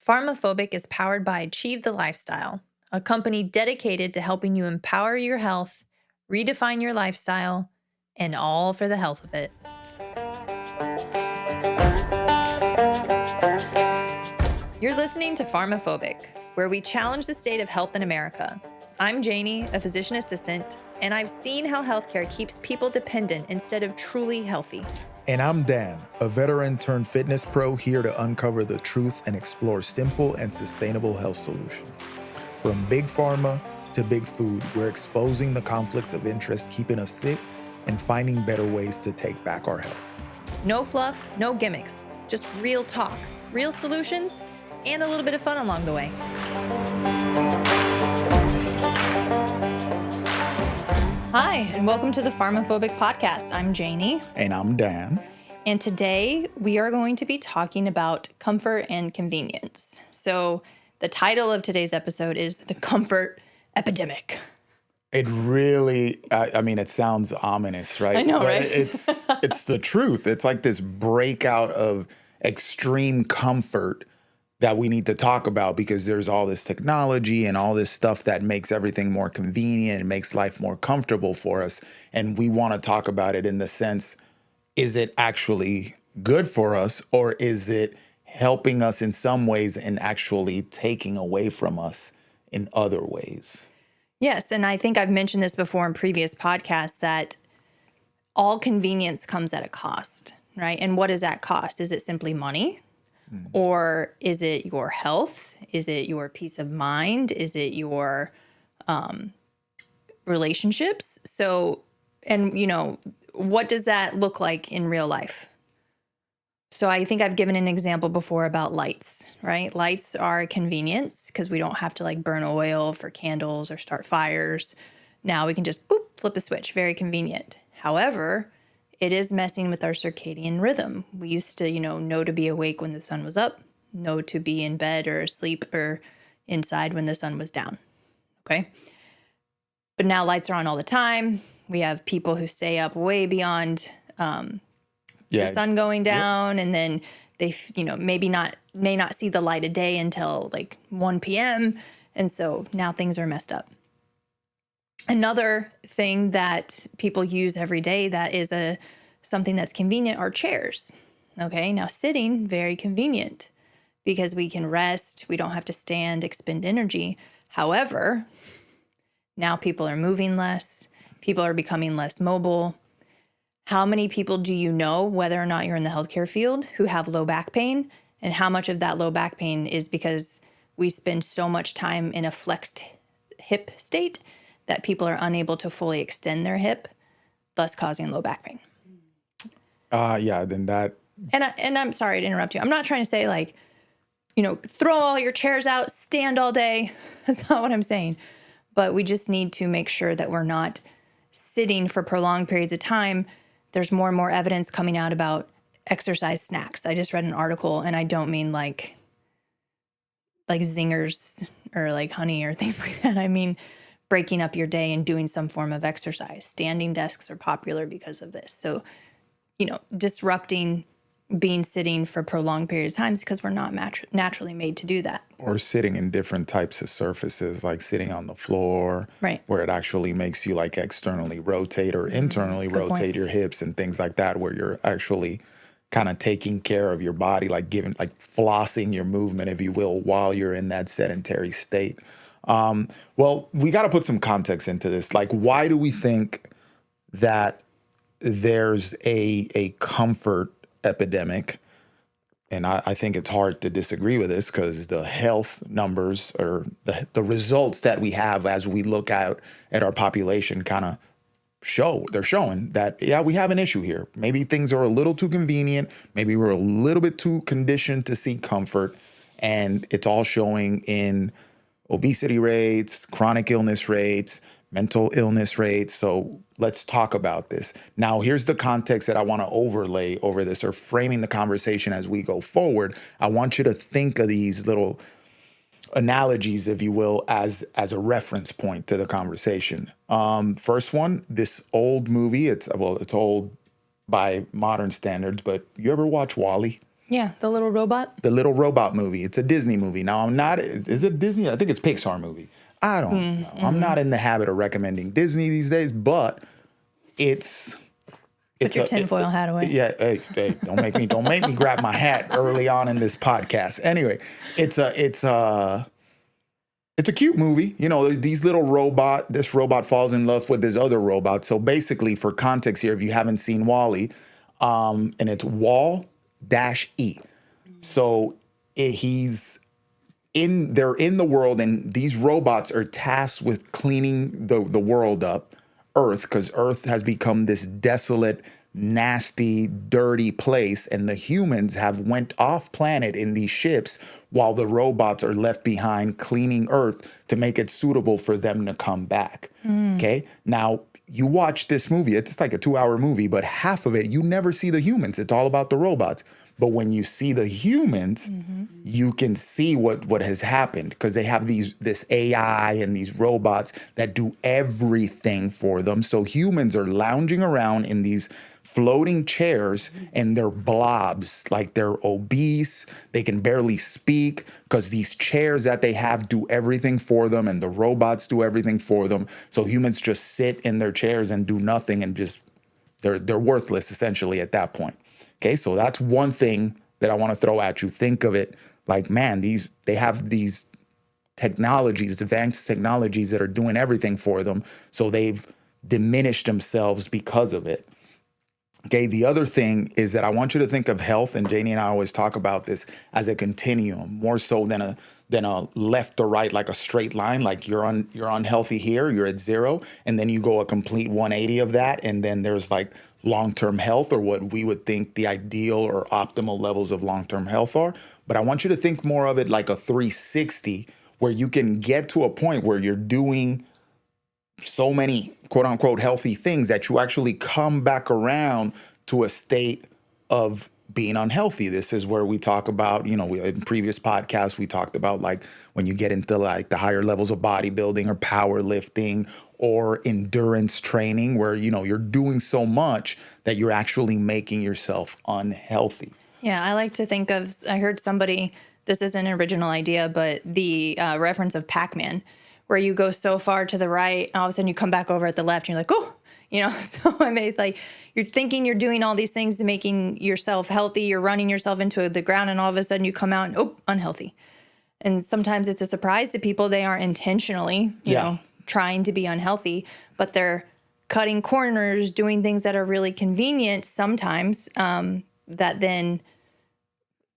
Pharmaphobic is powered by Achieve the Lifestyle, a company dedicated to helping you empower your health, redefine your lifestyle, and all for the health of it. You're listening to Pharmaphobic, where we challenge the state of health in America. I'm Janie, a physician assistant, and I've seen how healthcare keeps people dependent instead of truly healthy. And I'm Dan, a veteran turned fitness pro here to uncover the truth and explore simple and sustainable health solutions. From big pharma to big food, we're exposing the conflicts of interest keeping us sick and finding better ways to take back our health. No fluff, no gimmicks, just real talk, real solutions, and a little bit of fun along the way. Hi, and welcome to the Pharmaphobic Podcast. I'm Janie. And I'm Dan. And today we are going to be talking about comfort and convenience. So the title of today's episode is The Comfort Epidemic. It really, it sounds ominous, right? I know, but right? It's the truth. It's like this breakout of extreme comfort that we need to talk about because there's all this technology and all this stuff that makes everything more convenient and makes life more comfortable for us. And we want to talk about it in the sense, is it actually good for us, or is it helping us in some ways and actually taking away from us in other ways? Yes, and I think I've mentioned this before in previous podcasts that all convenience comes at a cost, right? And what is that cost? Is it simply money? Or is it your health? Is it your peace of mind? Is it your relationships? So, and what does that look like in real life? So I think I've given an example before about lights, right? Lights are a convenience because we don't have to burn oil for candles or start fires. Now we can just flip a switch, very convenient. However, it is messing with our circadian rhythm. We used to, know to be awake when the sun was up, know to be in bed or asleep or inside when the sun was down, okay? But now lights are on all the time. We have people who stay up way beyond the sun going down, and then they, may not see the light of day until 1 p.m., and so now things are messed up. Another thing that people use every day that is something that's convenient are chairs. Okay, now sitting, very convenient because we can rest. We don't have to stand, expend energy. However, now people are moving less. People are becoming less mobile. How many people do you know, whether or not you're in the healthcare field, who have low back pain? And how much of that low back pain is because we spend so much time in a flexed hip state that people are unable to fully extend their hip, thus causing low back pain. Then that. And I'm sorry to interrupt you. I'm not trying to say throw all your chairs out, stand all day. That's not what I'm saying. But we just need to make sure that we're not sitting for prolonged periods of time. There's more and more evidence coming out about exercise snacks. I just read an article, and I don't mean like zingers or honey or things like that. I mean breaking up your day and doing some form of exercise. Standing desks are popular because of this. So, disrupting being sitting for prolonged periods of times because we're not naturally made to do that. Or sitting in different types of surfaces, like sitting on the floor, right, where it actually makes you externally rotate or internally rotate your hips and things like that, where you're actually kind of taking care of your body, flossing your movement, if you will, while you're in that sedentary state. Well, we got to put some context into this. Why do we think that there's a comfort epidemic? And I think it's hard to disagree with this because the health numbers or the results that we have as we look out at our population kind of they're showing that, we have an issue here. Maybe things are a little too convenient. Maybe we're a little bit too conditioned to seek comfort. And it's all showing in obesity rates, chronic illness rates, mental illness rates. So let's talk about this. Now, here's the context that I want to overlay over this, or framing the conversation as we go forward. I want you to think of these little analogies, if you will, as a reference point to the conversation. First one, this old movie. It's old by modern standards, but you ever watch WALL-E? Yeah, the little robot. The Little Robot movie. It's a Disney movie. Now, I'm not, is it Disney? I think it's Pixar movie. I don't know. I'm not in the habit of recommending Disney these days, but it's... Put your tinfoil hat away. Yeah, hey, don't make me grab my hat early on in this podcast. Anyway, it's a cute movie. You know, this robot falls in love with this other robot. So basically, for context here, if you haven't seen WALL-E, and it's Wall-E. So they're in the world, and these robots are tasked with cleaning the world up, Earth, because Earth has become this desolate, nasty, dirty place, and the humans have went off planet in these ships while the robots are left behind cleaning Earth to make it suitable for them to come back. Okay? Now, you watch this movie, it's like a 2-hour movie, but half of it, you never see the humans. It's all about the robots. But when you see the humans, you can see what has happened, because they have this AI and these robots that do everything for them. So humans are lounging around in these floating chairs, and they're blobs, like they're obese. They can barely speak because these chairs that they have do everything for them, and the robots do everything for them. So humans just sit in their chairs and do nothing, and just they're worthless essentially at that point. Okay, so that's one thing that I want to throw at you. Think of it like, man, they have these technologies, advanced technologies that are doing everything for them. So they've diminished themselves because of it. Okay, the other thing is that I want you to think of health, and Janie and I always talk about this, as a continuum, more so than a left or right, like a straight line. Like you're unhealthy here, you're at 0, and then you go a complete 180 of that, and then there's like long-term health, or what we would think the ideal or optimal levels of long-term health are. But I want you to think more of it like a 360, where you can get to a point where you're doing so many quote unquote healthy things that you actually come back around to a state of being unhealthy. This is where we talk about, in previous podcasts, we talked about like when you get into like the higher levels of bodybuilding or powerlifting or endurance training, where, you're doing so much that you're actually making yourself unhealthy. Yeah, I like to think of, I heard somebody, this isn't an original idea, but the reference of Pac-Man, where you go so far to the right, and all of a sudden you come back over at the left, and you're like, oh, so I mean, like, you're thinking you're doing all these things to making yourself healthy, you're running yourself into the ground, and all of a sudden you come out and, unhealthy. And sometimes it's a surprise to people. They aren't intentionally, trying to be unhealthy, but they're cutting corners, doing things that are really convenient sometimes, that then,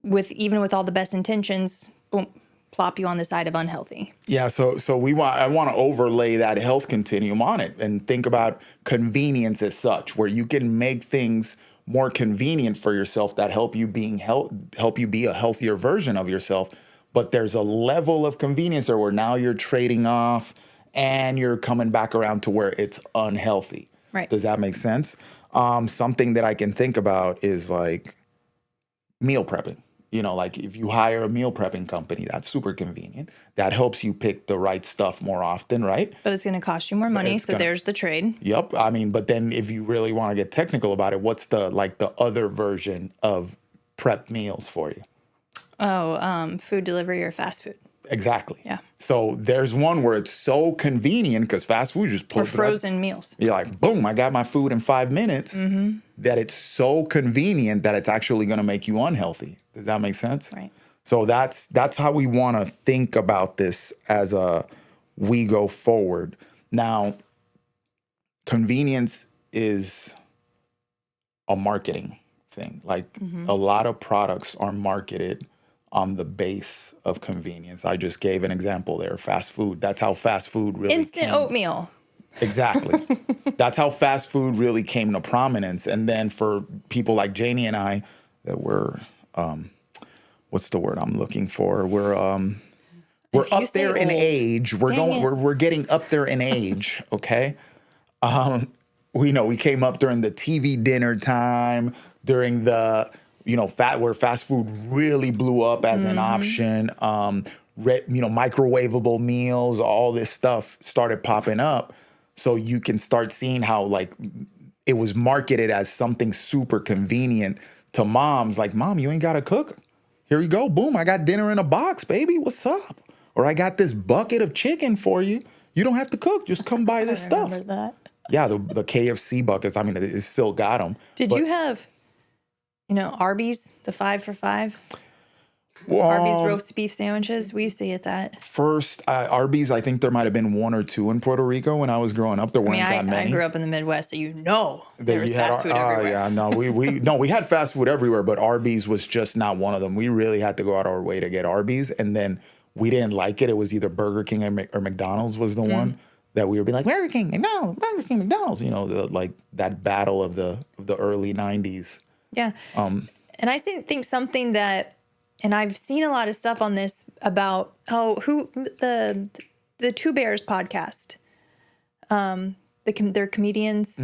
even with all the best intentions, boom, plop you on the side of unhealthy. Yeah, so I want to overlay that health continuum on it and think about convenience as such, where you can make things more convenient for yourself that help you be a healthier version of yourself. But there's a level of convenience there where now you're trading off and you're coming back around to where it's unhealthy. Right. Does that make sense? Something that I can think about is like meal prepping. Like if you hire a meal prepping company, that's super convenient. That helps you pick the right stuff more often, right? But it's going to cost you more money, so there's the trade. Yep. I mean, but then if you really want to get technical about it, what's the other version of prep meals for you? Oh, food delivery or fast food. Exactly. Yeah. So there's one where it's so convenient, because fast food just pulls or frozen meals. You're like, boom, I got my food in 5 minutes. That it's so convenient that it's actually going to make you unhealthy. Does that make sense? Right. So that's how we want to think about this as we go forward. Now, convenience is a marketing thing. Like a lot of products are marketed on the base of convenience. I just gave an example there, fast food. That's how fast food really Instant oatmeal. Exactly. That's how fast food really came to prominence. And then for people like Janie and I, that we're, what's the word I'm looking for? We're up there in age. We're getting up there in age. Okay. We came up during the TV dinner time, during the, where fast food really blew up as an option. Microwavable meals, all this stuff started popping up. So you can start seeing how like it was marketed as something super convenient to moms, like, Mom, you ain't got to cook. Here you go. Boom. I got dinner in a box, baby. What's up? Or I got this bucket of chicken for you. You don't have to cook. Just come buy this stuff. Remember that? Yeah, the KFC buckets. I mean, it still got them. Did you have, Arby's, the 5 for $5? Arby's roast beef sandwiches. We used to get that. First, Arby's, I think there might have been 1 or 2 in Puerto Rico when I was growing up. There weren't that many. I grew up in the Midwest, so there was fast food everywhere. Yeah, no, we had fast food everywhere, but Arby's was just not one of them. We really had to go out our way to get Arby's, and then we didn't like it. It was either Burger King or McDonald's was the one that we would be like, Burger King, McDonald's, Burger King, McDonald's. Like that battle of the early 90s. Yeah. And I think something that, and I've seen a lot of stuff on this about the Two Bears podcast. They're comedians.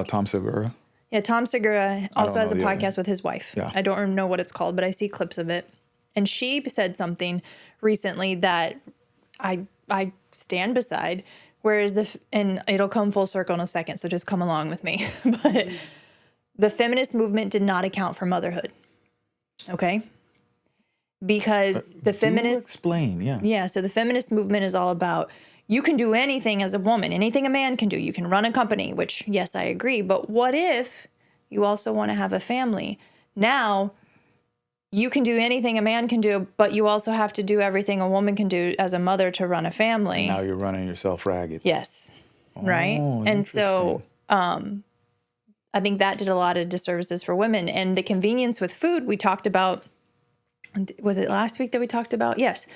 Tom Segura. Yeah, Tom Segura also has a podcast with his wife. Yeah. I don't know what it's called, but I see clips of it. And she said recently that I stand beside. Whereas and it'll come full circle in a second, so just come along with me. But the feminist movement did not account for motherhood. Okay? Because the feminist... explain, yeah. Yeah, so the feminist movement is all about, you can do anything as a woman, anything a man can do. You can run a company, which, yes, I agree. But what if you also want to have a family? Now, you can do anything a man can do, but you also have to do everything a woman can do as a mother to run a family. Now you're running yourself ragged. Yes. Right? And so I think that did a lot of disservices for women. And the convenience with food, we talked about, was it last week that we talked about? Yes.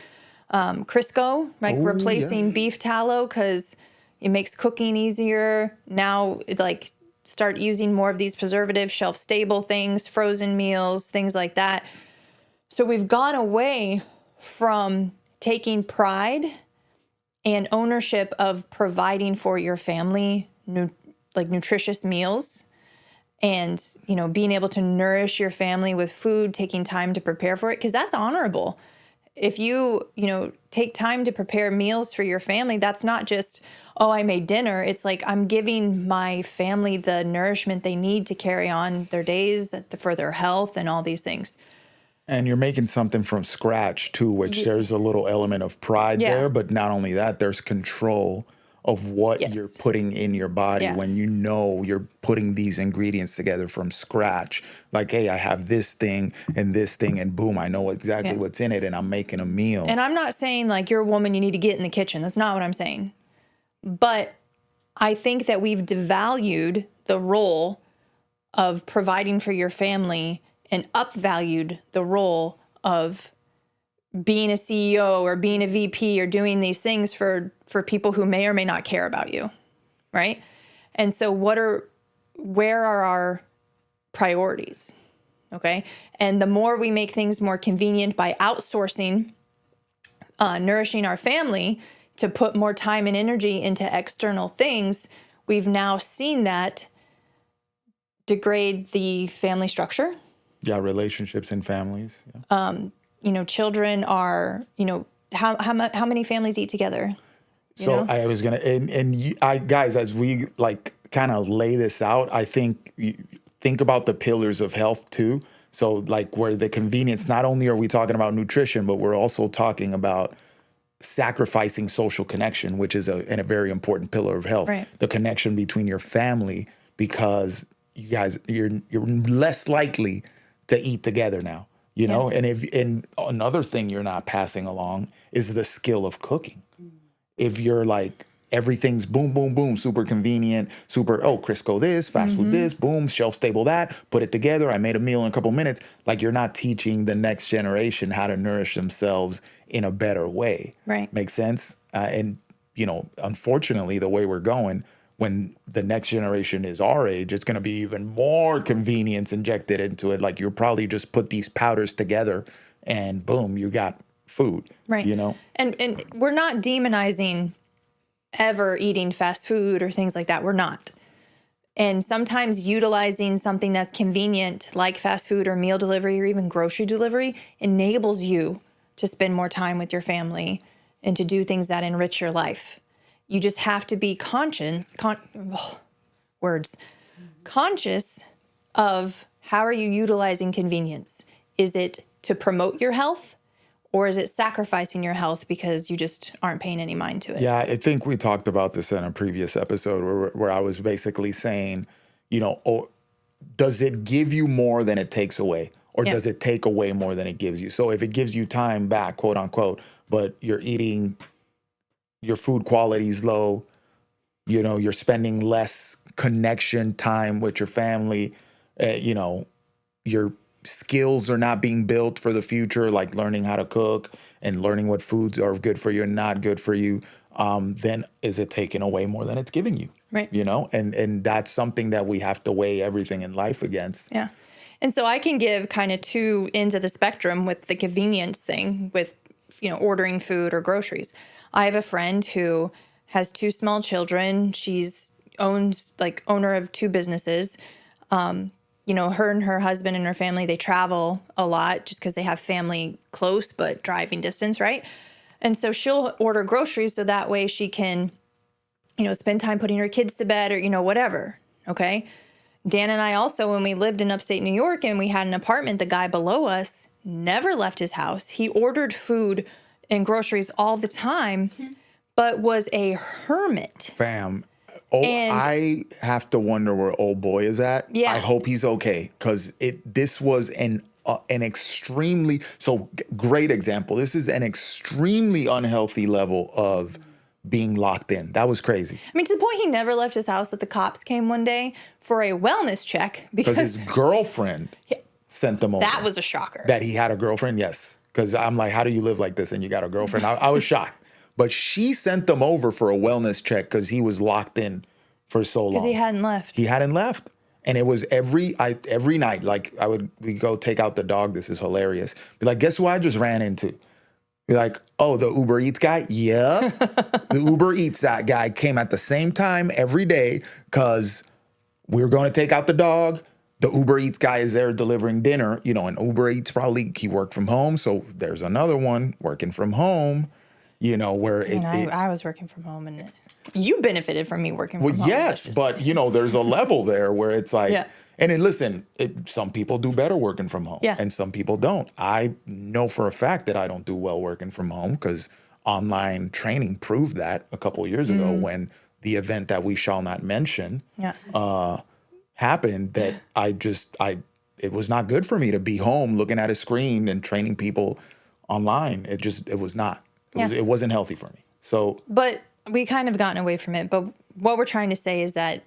Crisco, like replacing beef tallow because it makes cooking easier. Now, start using more of these preservative, shelf-stable things, frozen meals, things like that. So we've gone away from taking pride and ownership of providing for your family, nutritious meals and, being able to nourish your family with food, taking time to prepare for it, because that's honorable. If you, take time to prepare meals for your family, that's not just, I made dinner. It's like I'm giving my family the nourishment they need to carry on their days, for their health and all these things. And you're making something from scratch, too, which there's a little element of pride there. But not only that, there's control of what you're putting in your body when you're putting these ingredients together from scratch. Like, hey, I have this thing, and boom, I know exactly what's in it, and I'm making a meal. And I'm not saying, you're a woman, you need to get in the kitchen. That's not what I'm saying. But I think that we've devalued the role of providing for your family and upvalued the role of being a CEO or being a VP or doing these things for people who may or may not care about you, right? And so where are our priorities, okay? And the more we make things more convenient by outsourcing, nourishing our family to put more time and energy into external things, we've now seen that degrade the family structure. Yeah, relationships and families. Yeah. Children are, how many families eat together? I was going to, guys, as we kind of lay this out, I think about the pillars of health too. So where the convenience, not only are we talking about nutrition, but we're also talking about sacrificing social connection, which is a very important pillar of health. Right. The connection between your family, because you guys, you're less likely to eat together now, and another thing you're not passing along is the skill of cooking. If you're everything's boom, boom, boom, super convenient, Crisco this, fast food this, boom, shelf stable that, put it together, I made a meal in a couple minutes. You're not teaching the next generation how to nourish themselves in a better way. Right. Makes sense? And, unfortunately, the way we're going, when the next generation is our age, it's going to be even more convenience injected into it. You'll probably just put these powders together and boom, you got food. Right. And we're not demonizing ever eating fast food or things like that. We're not. And sometimes utilizing something that's convenient, like fast food or meal delivery or even grocery delivery, enables you to spend more time with your family and to do things that enrich your life. You just have to be conscious of how are you utilizing convenience? Is it to promote your health, or is it sacrificing your health because you just aren't paying any mind to it? Yeah, I think we talked about this in a previous episode where I was basically saying, does it give you more than it takes away? Or does it take away more than it gives you? So if it gives you time back, quote unquote, but you're eating, your food quality is low, you're spending less connection time with your family, your skills are not being built for the future, like learning how to cook and learning what foods are good for you and not good for you, then is it taking away more than it's giving you? Right. And that's something that we have to weigh everything in life against. Yeah. And so I can give kind of two ends of the spectrum with the convenience thing with, ordering food or groceries. I have a friend who has two small children. She's owner of two businesses. Her and her husband and her family, they travel a lot just because they have family close, but driving distance, right? And so she'll order groceries so that way she can, spend time putting her kids to bed or, whatever. Okay. Dan and I also, when we lived in upstate New York and we had an apartment, the guy below us never left his house. He ordered food and groceries all the time, but was a hermit. Fam. I have to wonder where old boy is at. Yeah. I hope he's okay, because this was an extremely, great example. This is an extremely unhealthy level of being locked in. That was crazy. I mean, to the point he never left his house that the cops came one day for a wellness check because his girlfriend sent them over. That was a shocker. That he had a girlfriend, yes. Because I'm like, how do you live like this and you got a girlfriend? I was shocked. But she sent them over for a wellness check because he was locked in for so long. Because he hadn't left. He hadn't left. And it was every night, like we go take out the dog. This is hilarious. Be like, guess who I just ran into? Be like, oh, the Uber Eats guy? Yeah. The Uber Eats that guy came at the same time every day because we were going to take out the dog. The Uber Eats guy is there delivering dinner. And Uber Eats he worked from home. So there's another one working from home. Where I was working from home and you benefited from me working from home. Well, yes, but there's a level there where it's like, listen, some people do better working from home and some people don't. I know for a fact that I don't do well working from home because online training proved that a couple of years ago when the event that we shall not mention happened, that it was not good for me to be home looking at a screen and training people online. It was not. It wasn't healthy for me. But we kind of gotten away from it. But what we're trying to say is that,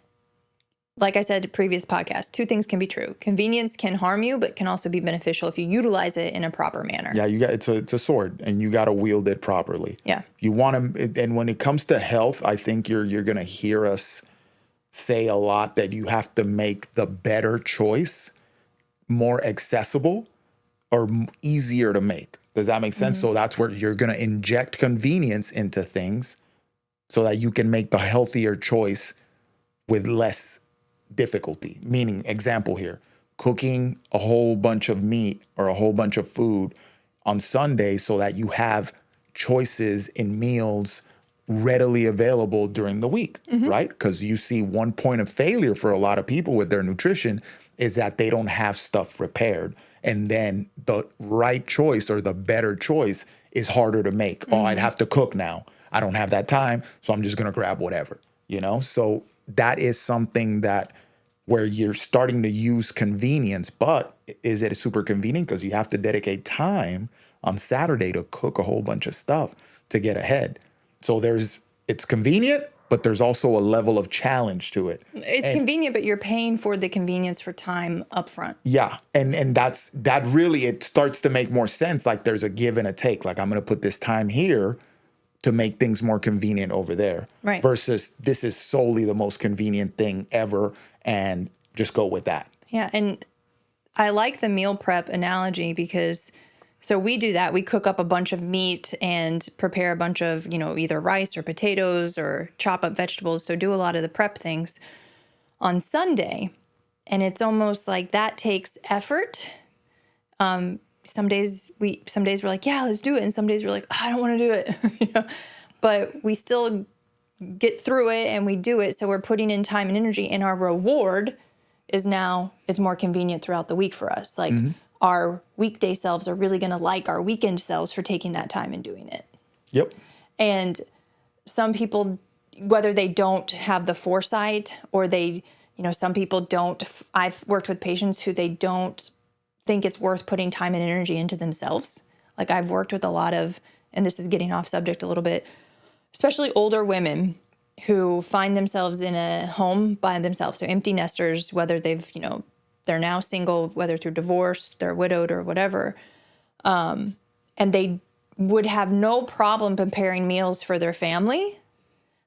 like I said in previous podcast, two things can be true. Convenience can harm you, but can also be beneficial if you utilize it in a proper manner. Yeah, it's a sword, and you got to wield it properly. Yeah. You want to, and when it comes to health, I think you're going to hear us say a lot that you have to make the better choice more accessible or easier to make. Does that make sense? So that's where you're going to inject convenience into things so that you can make the healthier choice with less difficulty. Meaning, example here, cooking a whole bunch of meat or a whole bunch of food on Sunday so that you have choices in meals readily available during the week, right? Because you see one point of failure for a lot of people with their nutrition is that they don't have stuff prepared. And then the right choice or the better choice is harder to make. Oh, I'd have to cook now. I don't have that time, so I'm just going to grab whatever, So that is something that where you're starting to use convenience, but is it super convenient? Because you have to dedicate time on Saturday to cook a whole bunch of stuff to get ahead. So it's convenient, but there's also a level of challenge to it. It's convenient, but you're paying for the convenience for time up front. Yeah. And that really, it starts to make more sense. Like there's a give and a take. Like I'm going to put this time here to make things more convenient over there. Right. Versus this is solely the most convenient thing ever and just go with that. Yeah. And I like the meal prep analogy because so we do that. We cook up a bunch of meat and prepare a bunch of, either rice or potatoes or chop up vegetables. So do a lot of the prep things on Sunday. And it's almost like that takes effort. Some days we're like, yeah, let's do it. And some days we're like, I don't want to do it. But we still get through it and we do it. So we're putting in time and energy, and our reward is now it's more convenient throughout the week for us. Like our weekday selves are really going to like our weekend selves for taking that time and doing it. Yep. And some people, whether they don't have the foresight or they, some people don't, I've worked with patients who they don't think it's worth putting time and energy into themselves. Like I've worked with a lot of, and this is getting off subject a little bit, especially older women who find themselves in a home by themselves. So empty nesters, whether they're now single, whether through divorce, they're widowed or whatever. And they would have no problem preparing meals for their family,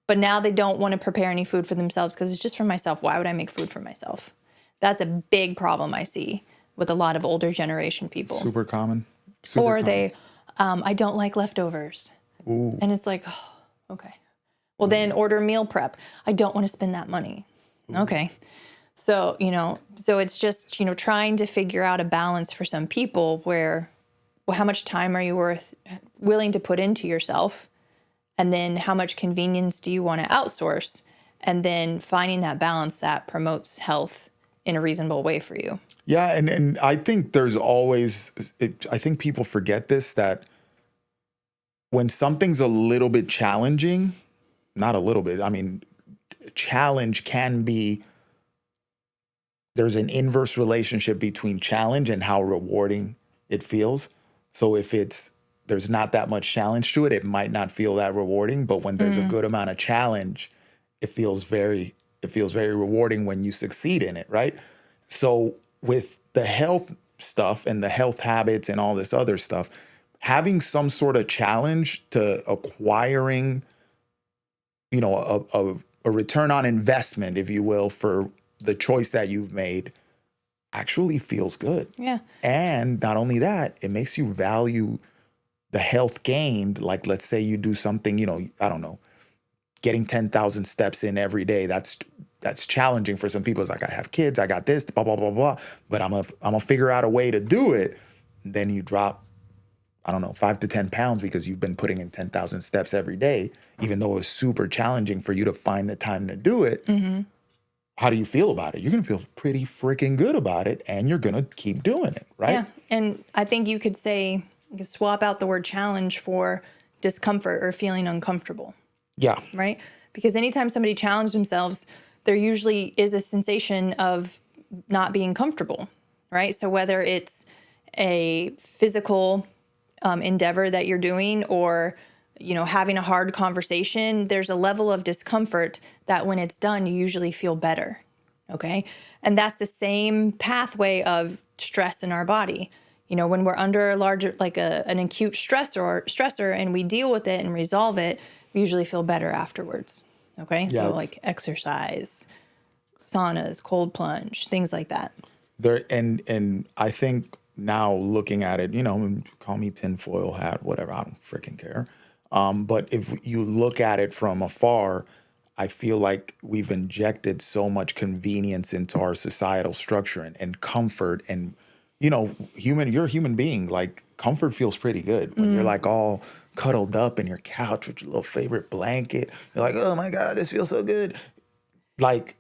but now they don't want to prepare any food for themselves because it's just for myself. Why would I make food for myself? That's a big problem I see with a lot of older generation people. Super common. Or they, I don't like leftovers. Ooh. And it's like, oh, okay. Well, then order meal prep. I don't want to spend that money. Ooh. Okay. So, so it's just, trying to figure out a balance for some people where, well, how much time are you willing to put into yourself? And then how much convenience do you want to outsource? And then finding that balance that promotes health in a reasonable way for you. Yeah. And I think there's always, I think people forget this, that when something's a little bit challenging, not a little bit, I mean, challenge can be, there's an inverse relationship between challenge and how rewarding it feels. So if there's not that much challenge to it, it might not feel that rewarding. But when there's a good amount of challenge, it feels very rewarding when you succeed in it, right? So with the health stuff and the health habits and all this other stuff, having some sort of challenge to acquiring, a return on investment, if you will, for the choice that you've made actually feels good. Yeah. And not only that, it makes you value the health gained. Like, let's say you do something, I don't know, getting 10,000 steps in every day. That's challenging for some people. It's like, I have kids, I got this, blah, blah, blah, blah. But I'm gonna figure out a way to do it. And then you drop, 5 to 10 pounds because you've been putting in 10,000 steps every day, even though it's super challenging for you to find the time to do it. Mm-hmm. How do you feel about it? You're going to feel pretty freaking good about it, and you're going to keep doing it, right? Yeah, and I think you could swap out the word challenge for discomfort or feeling uncomfortable. Yeah. Right? Because anytime somebody challenges themselves, there usually is a sensation of not being comfortable, right? So whether it's a physical endeavor that you're doing or having a hard conversation, there's a level of discomfort that when it's done, you usually feel better. Okay. And that's the same pathway of stress in our body. When we're under a larger, like an acute stressor and we deal with it and resolve it, we usually feel better afterwards. Okay. Yeah, so like exercise, saunas, cold plunge, things like that. And I think now looking at it, call me tinfoil hat, whatever, I don't freaking care. But if you look at it from afar, I feel like we've injected so much convenience into our societal structure and comfort. And, you're a human being. Like, comfort feels pretty good when you're like all cuddled up in your couch with your little favorite blanket. You're like, oh my God, this feels so good. Like,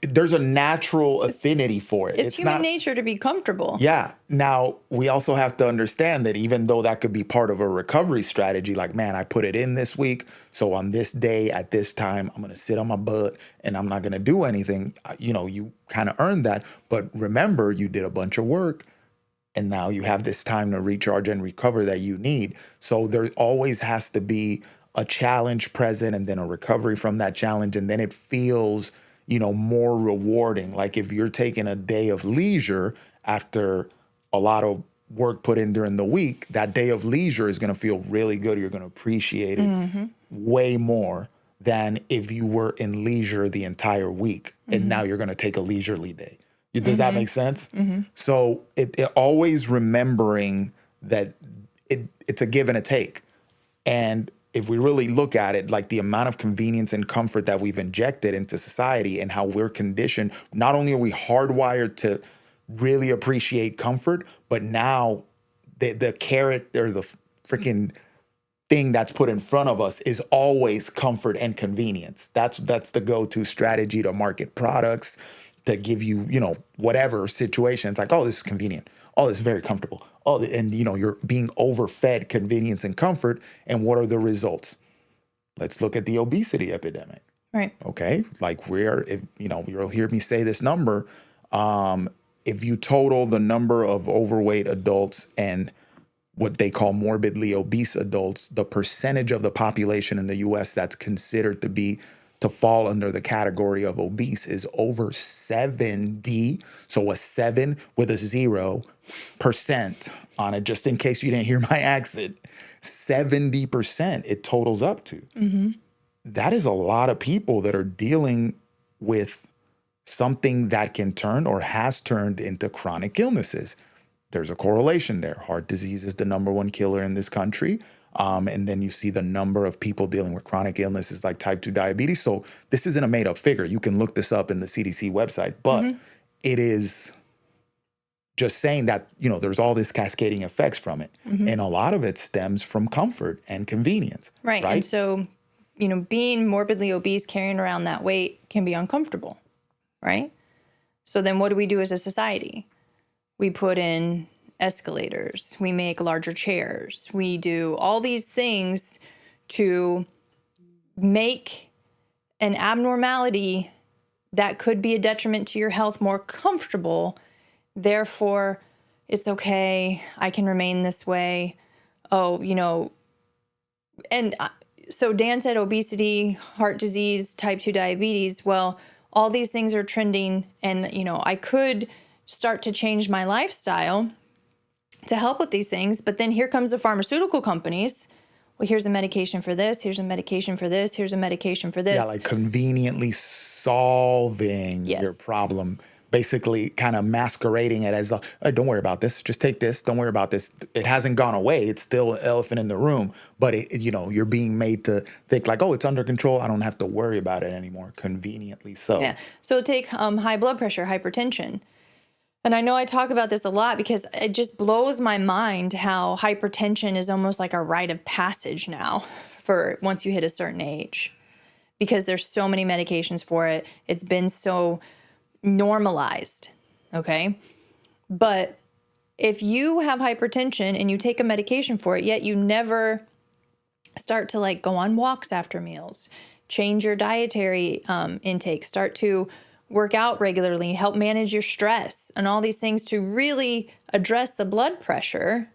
there's a natural affinity for it. It's human nature to be comfortable. Yeah. Now, we also have to understand that even though that could be part of a recovery strategy, like, man, I put it in this week, so on this day at this time, I'm going to sit on my butt and I'm not going to do anything. You kind of earned that. But remember, you did a bunch of work and now you have this time to recharge and recover that you need. So there always has to be a challenge present and then a recovery from that challenge. And then it feels, more rewarding. Like if you're taking a day of leisure after a lot of work put in during the week, that day of leisure is going to feel really good. You're going to appreciate it way more than if you were in leisure the entire week and now you're going to take a leisurely day. Does that make sense? So it always remembering that it's a give and a take. And if we really look at it, like the amount of convenience and comfort that we've injected into society and how we're conditioned, not only are we hardwired to really appreciate comfort, but now the carrot or the freaking thing that's put in front of us is always comfort and convenience. That's the go-to strategy to market products, that give you, whatever situation. It's like, oh, this is convenient. Oh, this is very comfortable. Oh, and you're being overfed convenience and comfort. And what are the results? Let's look at the obesity epidemic. Right. Okay. Like you'll hear me say this number. If you total the number of overweight adults and what they call morbidly obese adults, the percentage of the population in the US that's considered to fall under the category of obese is over 70. So a 7 with a 0% on it, just in case you didn't hear my accent. 70% it totals up to. Mm-hmm. That is a lot of people that are dealing with something that can turn or has turned into chronic illnesses. There's a correlation there. Heart disease is the number one killer in this country. And then you see the number of people dealing with chronic illnesses like type 2 diabetes. So this isn't a made up figure. You can look this up in the CDC website, but it is just saying that, there's all this cascading effects from it. Mm-hmm. And a lot of it stems from comfort and convenience. Right. And so, being morbidly obese, carrying around that weight can be uncomfortable. Right. So then what do we do as a society? We put in escalators, we make larger chairs, we do all these things to make an abnormality that could be a detriment to your health more comfortable. Therefore, it's okay, I can remain this way. And so Dan said obesity, heart disease, type 2 diabetes. Well, all these things are trending, and, I could start to change my lifestyle to help with these things. But then here comes the pharmaceutical companies. Well, here's a medication for this. Here's a medication for this. Here's a medication for this. Yeah, like conveniently solving your problem. Basically kind of masquerading it as, don't worry about this. Just take this. Don't worry about this. It hasn't gone away. It's still an elephant in the room. But, you're being made to think like, oh, it's under control. I don't have to worry about it anymore. Conveniently so. Yeah. So take high blood pressure, hypertension. And I know I talk about this a lot because it just blows my mind how hypertension is almost like a rite of passage now for once you hit a certain age, because there's so many medications for it. It's been so normalized. Okay. But if you have hypertension and you take a medication for it, yet you never start to go on walks after meals, change your dietary intake, start to work out regularly, help manage your stress, and all these things to really address the blood pressure,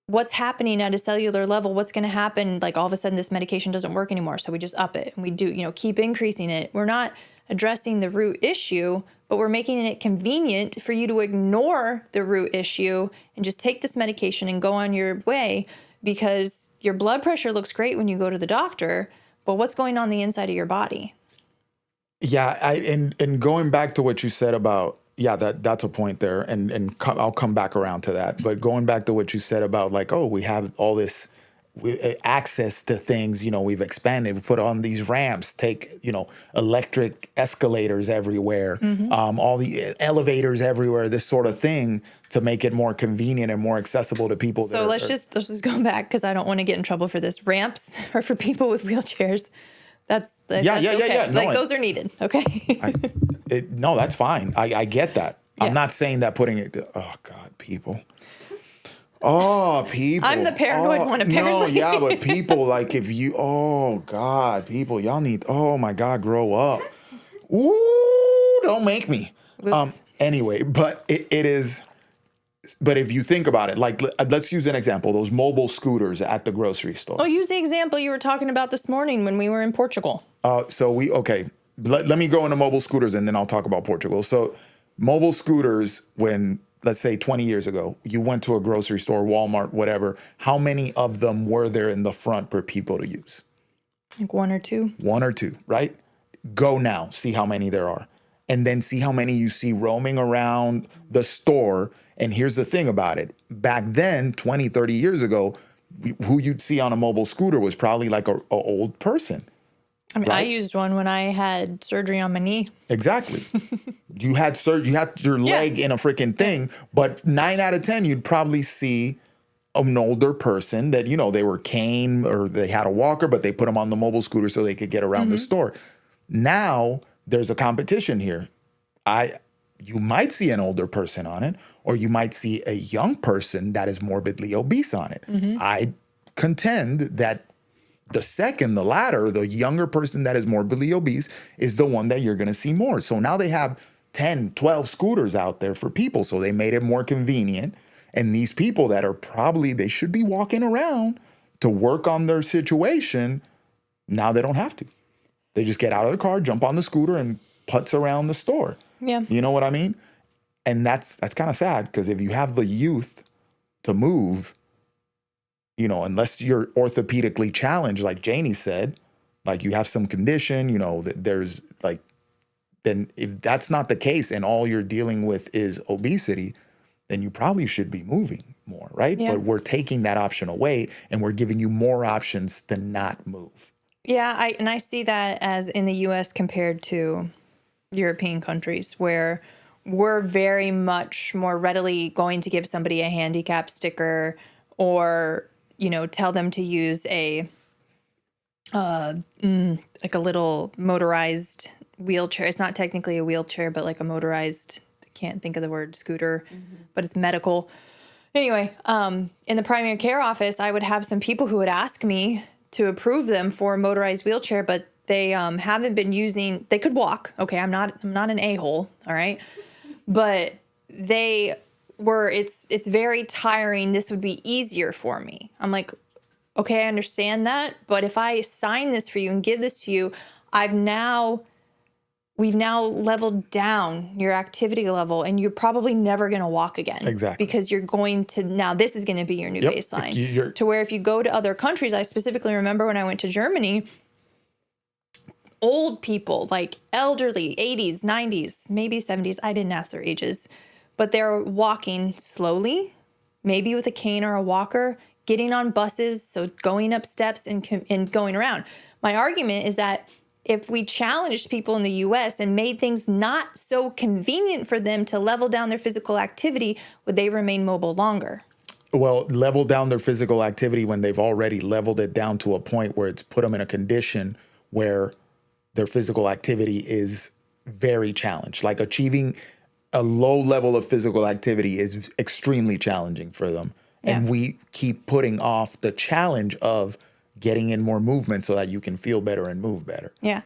what's happening at a cellular level, what's going to happen, all of a sudden this medication doesn't work anymore, so we just up it and we do, keep increasing it. We're not addressing the root issue, but we're making it convenient for you to ignore the root issue and just take this medication and go on your way, because your blood pressure looks great when you go to the doctor, but what's going on the inside of your body? Yeah, and going back to what you said about, that's a point there, and I'll come back around to that. But going back to what you said about we have all this access to things, we've expanded, we put on these ramps, take, electric escalators everywhere, all the elevators everywhere, this sort of thing to make it more convenient and more accessible to people. So let's just go back, because I don't want to get in trouble for this. Ramps are for people with wheelchairs. That's okay. No, those are needed. Okay. No, that's fine. I get that. Yeah. I'm not saying that putting it. Oh God, people. Oh, people. I'm the paranoid one, apparently. No, yeah, but people, if you. Oh God, people, y'all need. Oh my God, grow up. Ooh, don't make me. Anyway, but it is. But if you think about it, let's use an example, those mobile scooters at the grocery store. Oh, use the example you were talking about this morning when we were in Portugal. Let me go into mobile scooters and then I'll talk about Portugal. So mobile scooters, when, let's say 20 years ago, you went to a grocery store, Walmart, whatever, how many of them were there in the front for people to use? One or two. One or two, right? Go now, see how many there are. And then see how many you see roaming around the store. And here's the thing about it. Back then, 20, 30 years ago, who you'd see on a mobile scooter was probably a old person. I mean, right? I used one when I had surgery on my knee. Exactly. You had your leg in a freaking thing, but 9 out of 10, you'd probably see an older person that, they were cane or they had a walker, but they put them on the mobile scooter so they could get around the store. Now there's a competition here. you might see an older person on it, or you might see a young person that is morbidly obese on it. I contend that the latter, the younger person that is morbidly obese is the one that you're going to see more. So now they have 10, 12 scooters out there for people. So they made it more convenient. And these people that are probably, they should be walking around to work on their situation. Now they don't have to. They just get out of the car, jump on the scooter, and putz around the store. Yeah. You know what I mean? And that's kind of sad, because if you have the youth to move, you know, unless you're orthopedically challenged, like Janie said, like you have some condition, you know, that there's like, then if that's not the case and all you're dealing with is obesity, then you probably should be moving more, right? Yeah. But we're taking that option away and we're giving you more options to not move. Yeah, I see that as in the U.S. compared to European countries, where we're very much more readily going to give somebody a handicap sticker, or, you know, tell them to use a like a little motorized wheelchair. It's not technically a wheelchair, but like a motorized, I can't think of the word scooter, but it's medical. Anyway, in the primary care office, I would have some people who would ask me to approve them for a motorized wheelchair, but they haven't been using, they could walk. Okay, I'm not an a-hole, all right? But it's very tiring. This would be easier for me. I'm like, okay, I understand that, but if I sign this for you and give this to you, we've now leveled down your activity level, and you're probably never going to walk again. Exactly. Because you're going to, now this is going to be your new baseline. To where if you go to other countries, I specifically remember when I went to Germany, old people, like elderly, 80s, 90s, maybe 70s, I didn't ask their ages, but they're walking slowly, maybe with a cane or a walker, getting on buses, so going up steps and going around. My argument is that if we challenged people in the U.S. and made things not so convenient for them to level down their physical activity, would they remain mobile longer? Well, level down their physical activity when they've already leveled it down to a point where it's put them in a condition where their physical activity is very challenged. Like achieving a low level of physical activity is extremely challenging for them. Yeah. And we keep putting off the challenge of getting in more movement so that you can feel better and move better. Yeah.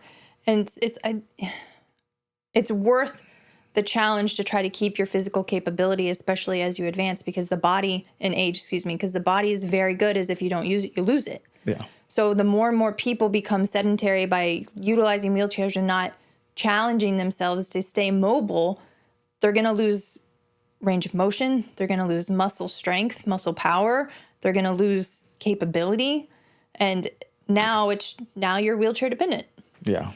And it's worth the challenge to try to keep your physical capability, especially as you advance, because the body because the body is very good, as if you don't use it, you lose it. Yeah. So the more and more people become sedentary by utilizing wheelchairs and not challenging themselves to stay mobile, they're going to lose range of motion. They're going to lose muscle strength, muscle power. They're going to lose capability. And now you're wheelchair dependent. Yeah.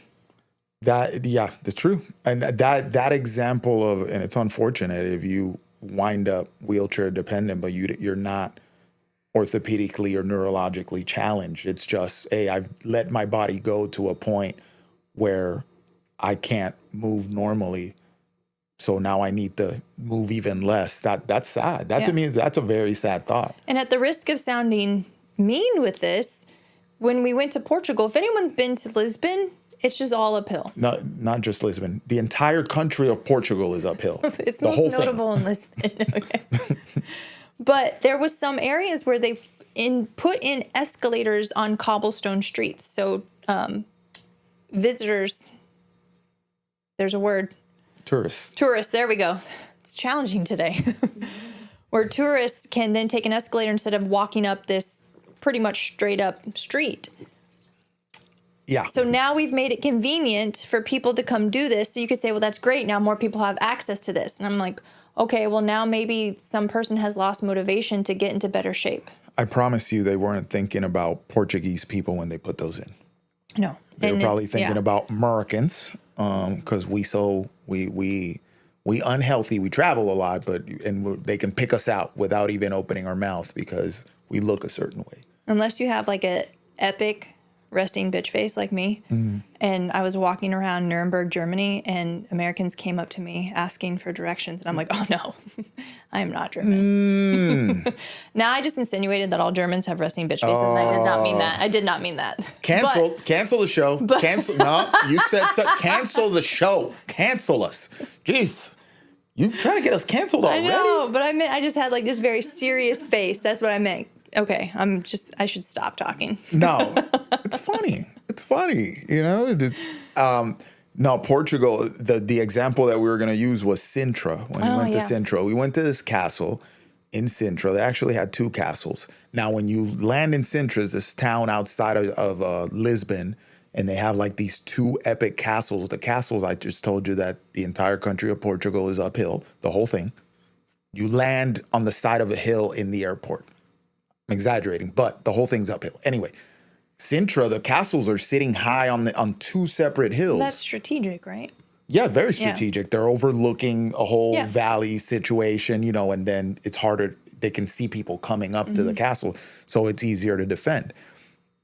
That's true. And that example of, and it's unfortunate if you wind up wheelchair dependent, but you're not orthopedically or neurologically challenged. It's just, hey, I've let my body go to a point where I can't move normally. So now I need to move even less. That's sad. That to me that's a very sad thought. And at the risk of sounding mean with this, when we went to Portugal, if anyone's been to Lisbon, it's just all uphill. Not just Lisbon. The entire country of Portugal is uphill. It's the most notable in Lisbon. Okay. But there was some areas where they've put in escalators on cobblestone streets. So visitors, there's a word. Tourists, there we go. It's challenging today. Where tourists can then take an escalator instead of walking up this pretty much straight up street. Yeah. So now we've made it convenient for people to come do this. So you could say, well, that's great. Now more people have access to this. And I'm like, okay, well, now maybe some person has lost motivation to get into better shape. I promise you they weren't thinking about Portuguese people when they put those in. No. They were probably thinking about Americans, because we unhealthy. We travel a lot, and they can pick us out without even opening our mouth because we look a certain way. Unless you have like a epic resting bitch face like me. And I was walking around Nuremberg, Germany, and Americans came up to me asking for directions. And I'm like, oh, no, I am not German. Now, I just insinuated that all Germans have resting bitch faces, and I did not mean that. I did not mean that. Cancel the show. Cancel. No, you said so. Cancel the show. Cancel us. Jeez. You trying to get us canceled already? I know, but I just had like this very serious face. That's what I meant. Okay, I should stop talking. No, it's funny. It's funny. You know, no, Portugal, the example that we were going to use was Sintra. When we went to Sintra, we went to this castle in Sintra. They actually had 2 castles. Now, when you land in Sintra, this town outside of Lisbon, and they have like these 2 epic castles. The castles, I just told you that the entire country of Portugal is uphill, the whole thing. You land on the side of a hill in the airport. I'm exaggerating, but the whole thing's uphill. Anyway, Sintra, the castles are sitting high on 2 separate hills. That's strategic, right? Yeah, very strategic. Yeah. They're overlooking a whole valley situation, you know, and then it's harder. They can see people coming up to the castle, so it's easier to defend.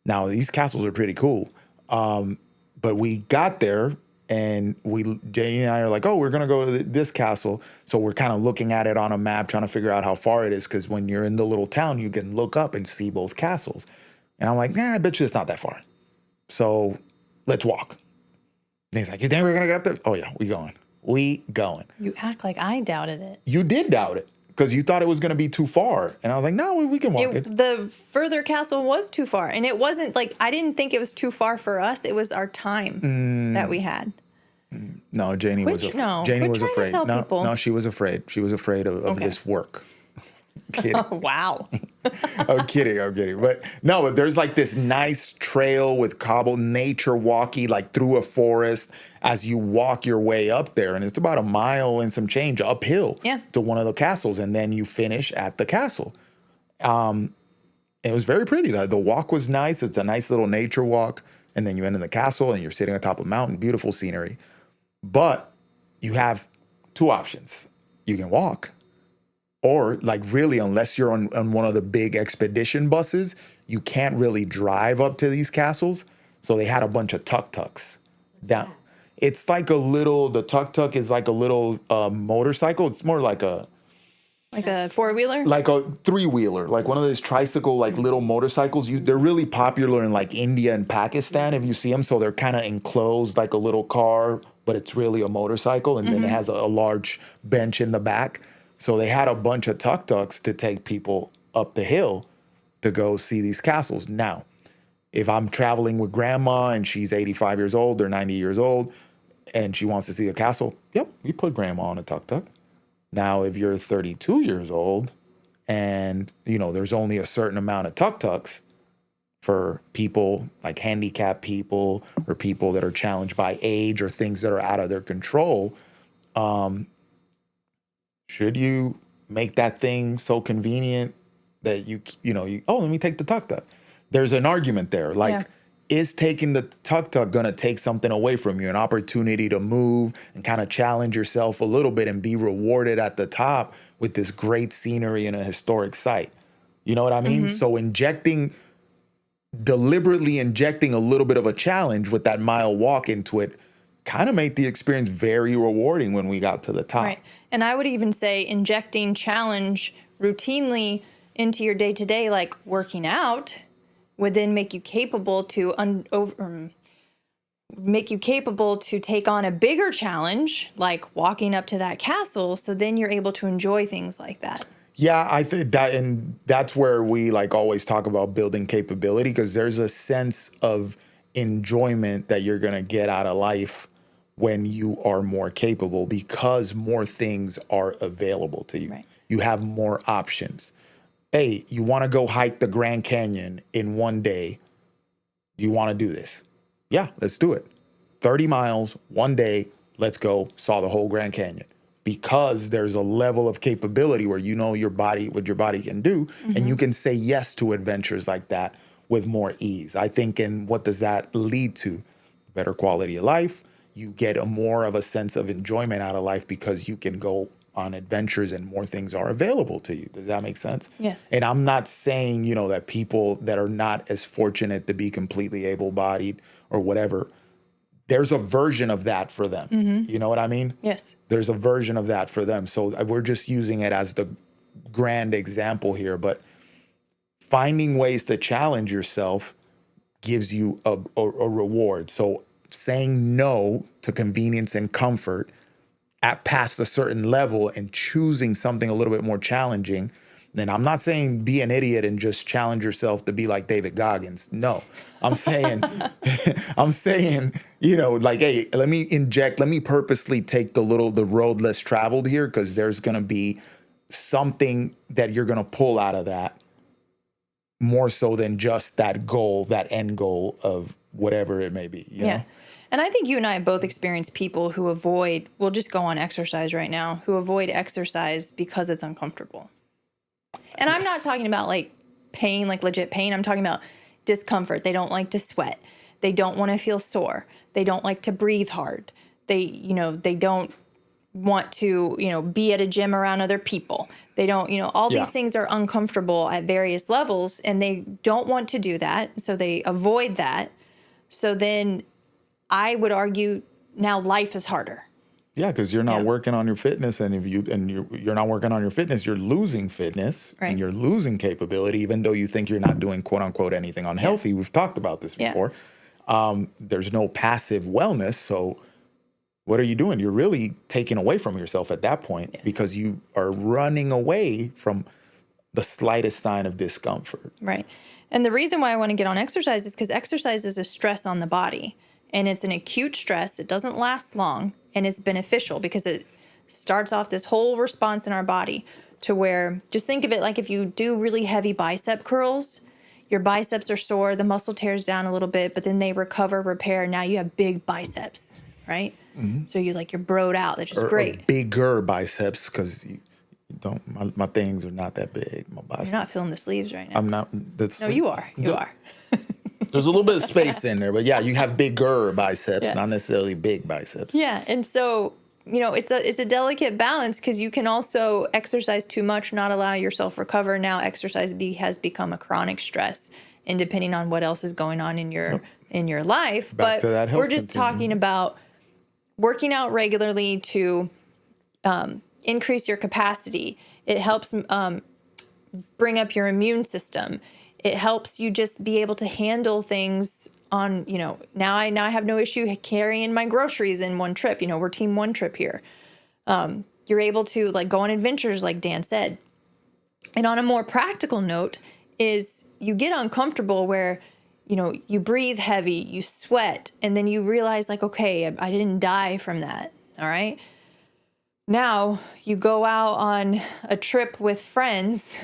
Now, these castles are pretty cool. But we got there and Janie and I are like, oh, we're going to go to this castle. So we're kind of looking at it on a map, trying to figure out how far it is. Because when you're in the little town, you can look up and see both castles. And I'm like, I bet you it's not that far. So let's walk. And he's like, you think we're going to get up there? Oh, yeah, we going. You act like I doubted it. You did doubt it. Because you thought it was going to be too far. And I was like, no, we can walk it. The further castle was too far. And it wasn't like, I didn't think it was too far for us. It was our time that we had. No, Janie was afraid. No, she was afraid. She was afraid of this work. Kidding. Oh, wow. I'm kidding. But there's like this nice trail with cobble nature walkie, like through a forest as you walk your way up there. And it's about a mile and some change uphill to one of the castles. And then you finish at the castle. It was very pretty. The walk was nice. It's a nice little nature walk. And then you end in the castle and you're sitting on top of a mountain, beautiful scenery. But you have 2 options. You can walk. Or, like, really, unless you're on one of the big expedition buses, you can't really drive up to these castles. So they had a bunch of tuk-tuks down. It's like the tuk-tuk is like a little motorcycle. It's more like a 4-wheeler? Like a 3-wheeler, like one of those tricycle, like little motorcycles. They're really popular in like India and Pakistan, if you see them. So they're kind of enclosed like a little car, but it's really a motorcycle. And then it has a large bench in the back. So they had a bunch of tuk-tuks to take people up the hill to go see these castles. Now, if I'm traveling with grandma and she's 85 years old or 90 years old and she wants to see a castle, yep, we put grandma on a tuk-tuk. Now, if you're 32 years old and, you know, there's only a certain amount of tuk-tuks for people like handicapped people or people that are challenged by age or things that are out of their control, should you make that thing so convenient that let me take the tuk-tuk? There's an argument there. Like, is taking the tuk-tuk going to take something away from you, an opportunity to move and kind of challenge yourself a little bit and be rewarded at the top with this great scenery and a historic site? You know what I mean? So deliberately injecting a little bit of a challenge with that mile walk into it kind of made the experience very rewarding when we got to the top. Right. And I would even say injecting challenge routinely into your day-to-day, like working out, would then make you capable to take on a bigger challenge, like walking up to that castle. So then you're able to enjoy things like that. Yeah, I think that, and that's where we like always talk about building capability, because there's a sense of enjoyment that you're going to get out of life when you are more capable, because more things are available to you. Right. You have more options. Hey, you want to go hike the Grand Canyon in one day? Do you want to do this? Yeah, let's do it. 30 miles, one day, let's go, saw the whole Grand Canyon. Because there's a level of capability where you know what your body can do, and you can say yes to adventures like that with more ease. I think, and what does that lead to? Better quality of life. You get more of a sense of enjoyment out of life because you can go on adventures and more things are available to you. Does that make sense? Yes. And I'm not saying, that people that are not as fortunate to be completely able-bodied or whatever, there's a version of that for them. You know what I mean? Yes. There's a version of that for them. So we're just using it as the grand example here, but finding ways to challenge yourself gives you a reward. So saying no to convenience and comfort at past a certain level and choosing something a little bit more challenging. And I'm not saying be an idiot and just challenge yourself to be like David Goggins. No, I'm saying, like, hey, let me purposely take the road less traveled here, because there's going to be something that you're going to pull out of that more so than just that goal, that end goal of whatever it may be. You know? And I think you and I have both experienced people who we'll just go on exercise right now, who avoid exercise because it's uncomfortable. And I'm not talking about like pain, like legit pain. I'm talking about discomfort. They don't like to sweat. They don't want to feel sore. They don't like to breathe hard. They don't want to, be at a gym around other people. They don't, all these things are uncomfortable at various levels, and they don't want to do that. So they avoid that. So then I would argue now life is harder. Yeah, because you're not working on your fitness, and if you're not working on your fitness, you're losing fitness and you're losing capability, even though you think you're not doing quote unquote anything unhealthy. We've talked about this before. There's no passive wellness, so what are you doing? You're really taking away from yourself at that point because you are running away from the slightest sign of discomfort. Right. And the reason why I want to get on exercise is because exercise is a stress on the body, and it's an acute stress. It doesn't last long, and it's beneficial because it starts off this whole response in our body to where, just think of it like if you do really heavy bicep curls, your biceps are sore, the muscle tears down a little bit, but then they recover, repair. Now you have big biceps, right? Mm-hmm. So you're broed out. That's just great. Or bigger biceps, because you don't. My things are not that big. My biceps. You're not feeling the sleeves right now. I'm not. No, you are. You are. There's a little bit of space in there, but yeah, you have bigger biceps, not necessarily big biceps. Yeah, and so it's a delicate balance, because you can also exercise too much, not allow yourself recover. Now exercise has become a chronic stress, and depending on what else is going on in your life. Back to that health we're just talking about working out regularly to increase your capacity. It helps bring up your immune system. It helps you just be able to handle things on, now I have no issue carrying my groceries in one trip. We're team one trip here. You're able to go on adventures, like Dan said. And on a more practical note is you get uncomfortable where, you breathe heavy, you sweat, and then you realize okay, I didn't die from that. All right. Now you go out on a trip with friends,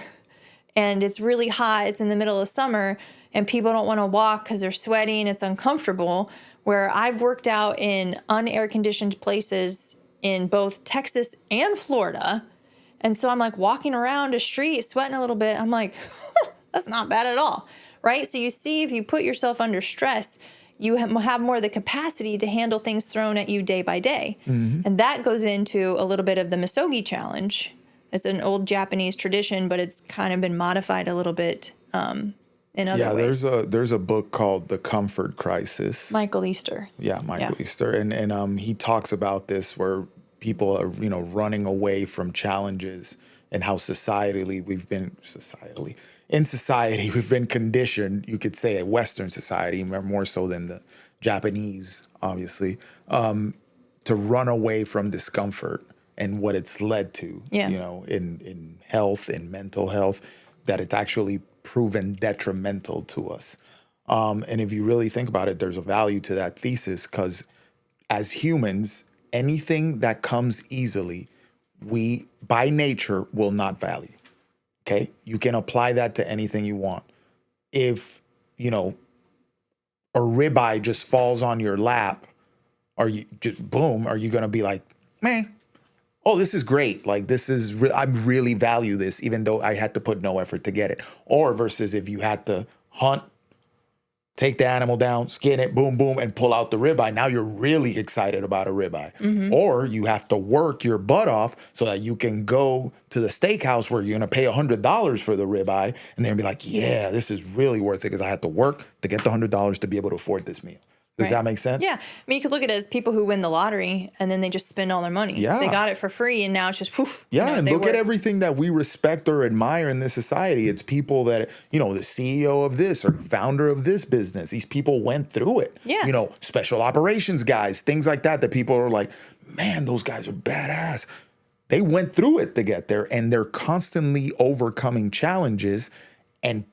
and it's really hot. It's in the middle of summer, and people don't want to walk because they're sweating. It's uncomfortable. Where I've worked out in unair conditioned places in both Texas and Florida. And so I'm walking around a street, sweating a little bit. I'm that's not bad at all. Right. So you see, if you put yourself under stress, you have more of the capacity to handle things thrown at you day by day. Mm-hmm. And that goes into a little bit of the misogi challenge. It's an old Japanese tradition, but it's kind of been modified a little bit in other ways. There's a book called The Comfort Crisis. Michael Easter. Yeah, Michael Easter. And he talks about this, where people are, running away from challenges, and how we've been conditioned, you could say, a Western society, more so than the Japanese, obviously, to run away from discomfort and what it's led to, in health, in mental health, that it's actually proven detrimental to us. And if you really think about it, there's a value to that thesis, because as humans, anything that comes easily, we, by nature, will not value. Okay? You can apply that to anything you want. If, a ribeye just falls on your lap, or you just, boom, are you going to be like, man, oh, this is great. I really value this, even though I had to put no effort to get it. Or versus if you had to hunt take the animal down, skin it, boom, boom, and pull out the ribeye. Now you're really excited about a ribeye. Or you have to work your butt off so that you can go to the steakhouse where you're going to pay $100 for the ribeye, and they're going to be like, yeah, this is really worth it because I had to work to get the $100 to be able to afford this meal. Does that make sense? Yeah. I mean, you could look at it as people who win the lottery and then they just spend all their money. Yeah. They got it for free and now it's just poof. Yeah, and look at everything that we respect or admire in this society. It's people that, the CEO of this or founder of this business. These people went through it. Yeah. Special operations guys, things like that people are like, man, those guys are badass. They went through it to get there, and they're constantly overcoming challenges and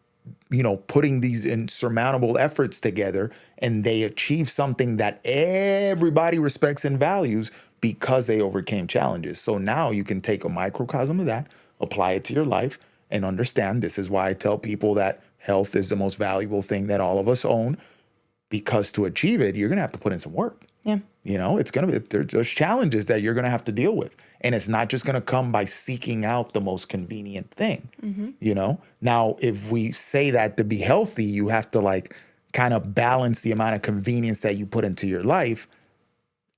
putting these insurmountable efforts together, and they achieve something that everybody respects and values because they overcame challenges. So now you can take a microcosm of that, apply it to your life, and understand this is why I tell people that health is the most valuable thing that all of us own, because to achieve it, you're going to have to put in some work. Yeah. It's going to be, there's challenges that you're going to have to deal with. And it's not just going to come by seeking out the most convenient thing. Now, if we say that to be healthy, you have to kind of balance the amount of convenience that you put into your life,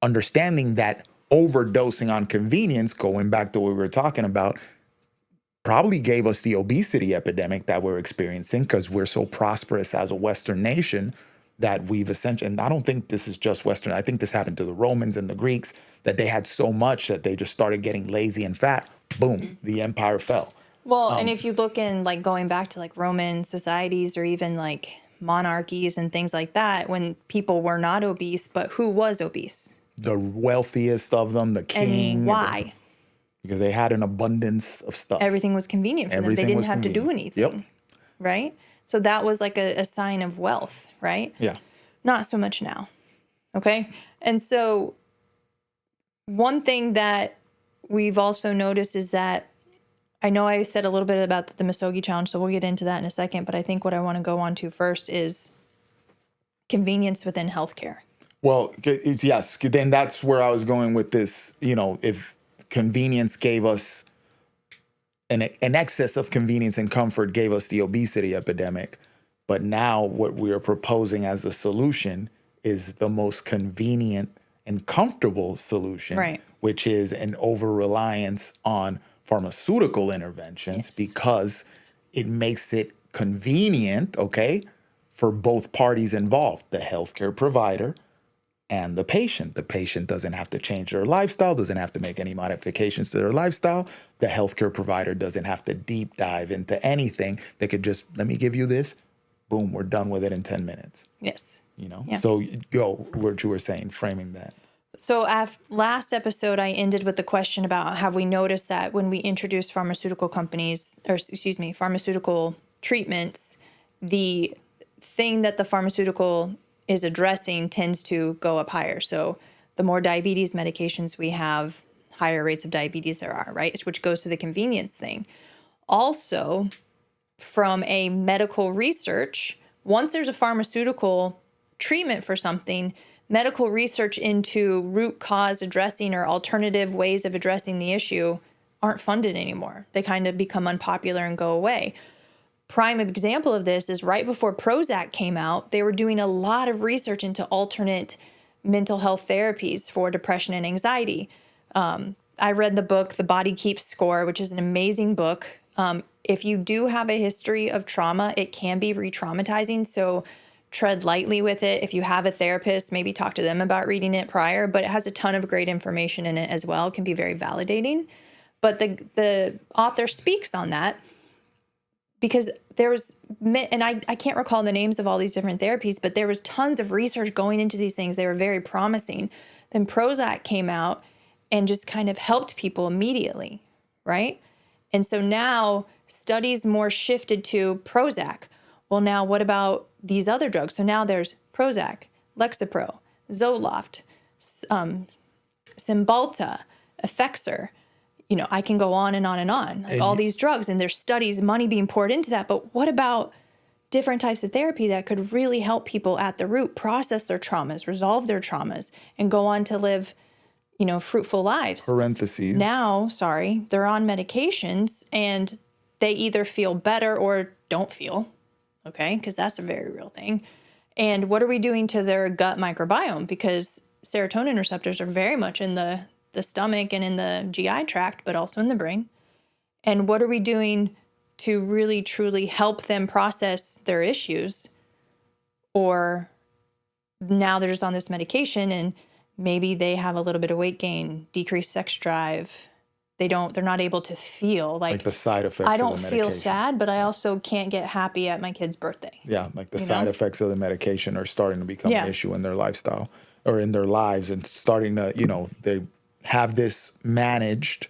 understanding that overdosing on convenience, going back to what we were talking about, probably gave us the obesity epidemic that we're experiencing because we're so prosperous as a Western nation that we've essentially, and I don't think this is just Western, I think this happened to the Romans and the Greeks, that they had so much that they just started getting lazy and fat. Boom, the empire fell. Well, and if you look in going back to Roman societies or even monarchies and things like that, when people were not obese, but who was obese? The wealthiest of them, the king. And why? Because they had an abundance of stuff. Everything was convenient for them. They didn't have to do anything. Yep. Right? So that was a sign of wealth, right? Yeah. Not so much now. Okay? And so one thing that we've also noticed is that I know I said a little bit about the Misogi challenge, so we'll get into that in a second, but I think what I want to go on to first is convenience within healthcare. Well, yes, then that's where I was going with this. If convenience gave us an excess of convenience and comfort gave us the obesity epidemic, but now what we are proposing as a solution is the most convenient and comfortable solution, right, which is an over-reliance on pharmaceutical interventions, because it makes it convenient, for both parties involved, the healthcare provider and the patient. The patient doesn't have to change their lifestyle, doesn't have to make any modifications to their lifestyle. The healthcare provider doesn't have to deep dive into anything. They could just, let me give you this, boom, we're done with it in 10 minutes. Yes. Yeah. So go what you were saying, framing that. So last episode, I ended with the question about, have we noticed that when we introduce pharmaceutical treatments, the thing that the pharmaceutical is addressing tends to go up higher. So the more diabetes medications we have, higher rates of diabetes there are, right? Which goes to the convenience thing. Also, from a medical research, once there's a pharmaceutical treatment for something, medical research into root cause addressing or alternative ways of addressing the issue aren't funded anymore. They kind of become unpopular and go away. Prime example of this is right before Prozac came out, they were doing a lot of research into alternate mental health therapies for depression and anxiety. I read the book, The Body Keeps Score, which is an amazing book. If you do have a history of trauma, it can be re-traumatizing, so tread lightly with it. If you have a therapist, maybe talk to them about reading it prior, but it has a ton of great information in it as well. It can be very validating. But the author speaks on that because there was, and I can't recall the names of all these different therapies, but there was tons of research going into these things. They were very promising. Then Prozac came out and just kind of helped people immediately, right? And so now studies more shifted to Prozac. Well, now what about these other drugs? So now there's Prozac, Lexapro, Zoloft, Cymbalta, Effexor. I can go on and on and on, all these drugs, and there's studies, money being poured into that. But what about different types of therapy that could really help people at the root process their traumas, resolve their traumas, and go on to live, fruitful lives? Now, they're on medications and they either feel better or don't feel, okay? Because that's a very real thing. And what are we doing to their gut microbiome? Because serotonin receptors are very much in the stomach and in the GI tract, but also in the brain. And what are we doing to really, truly help them process their issues? Or now they're just on this medication and maybe they have a little bit of weight gain, decreased sex drive. They're not able to feel like the side effects I of the don't medication. feel sad, but I also can't get happy at my kid's birthday. Yeah, like the side effects of the medication are starting to become an issue in their lifestyle or in their lives, and starting to, they have this managed,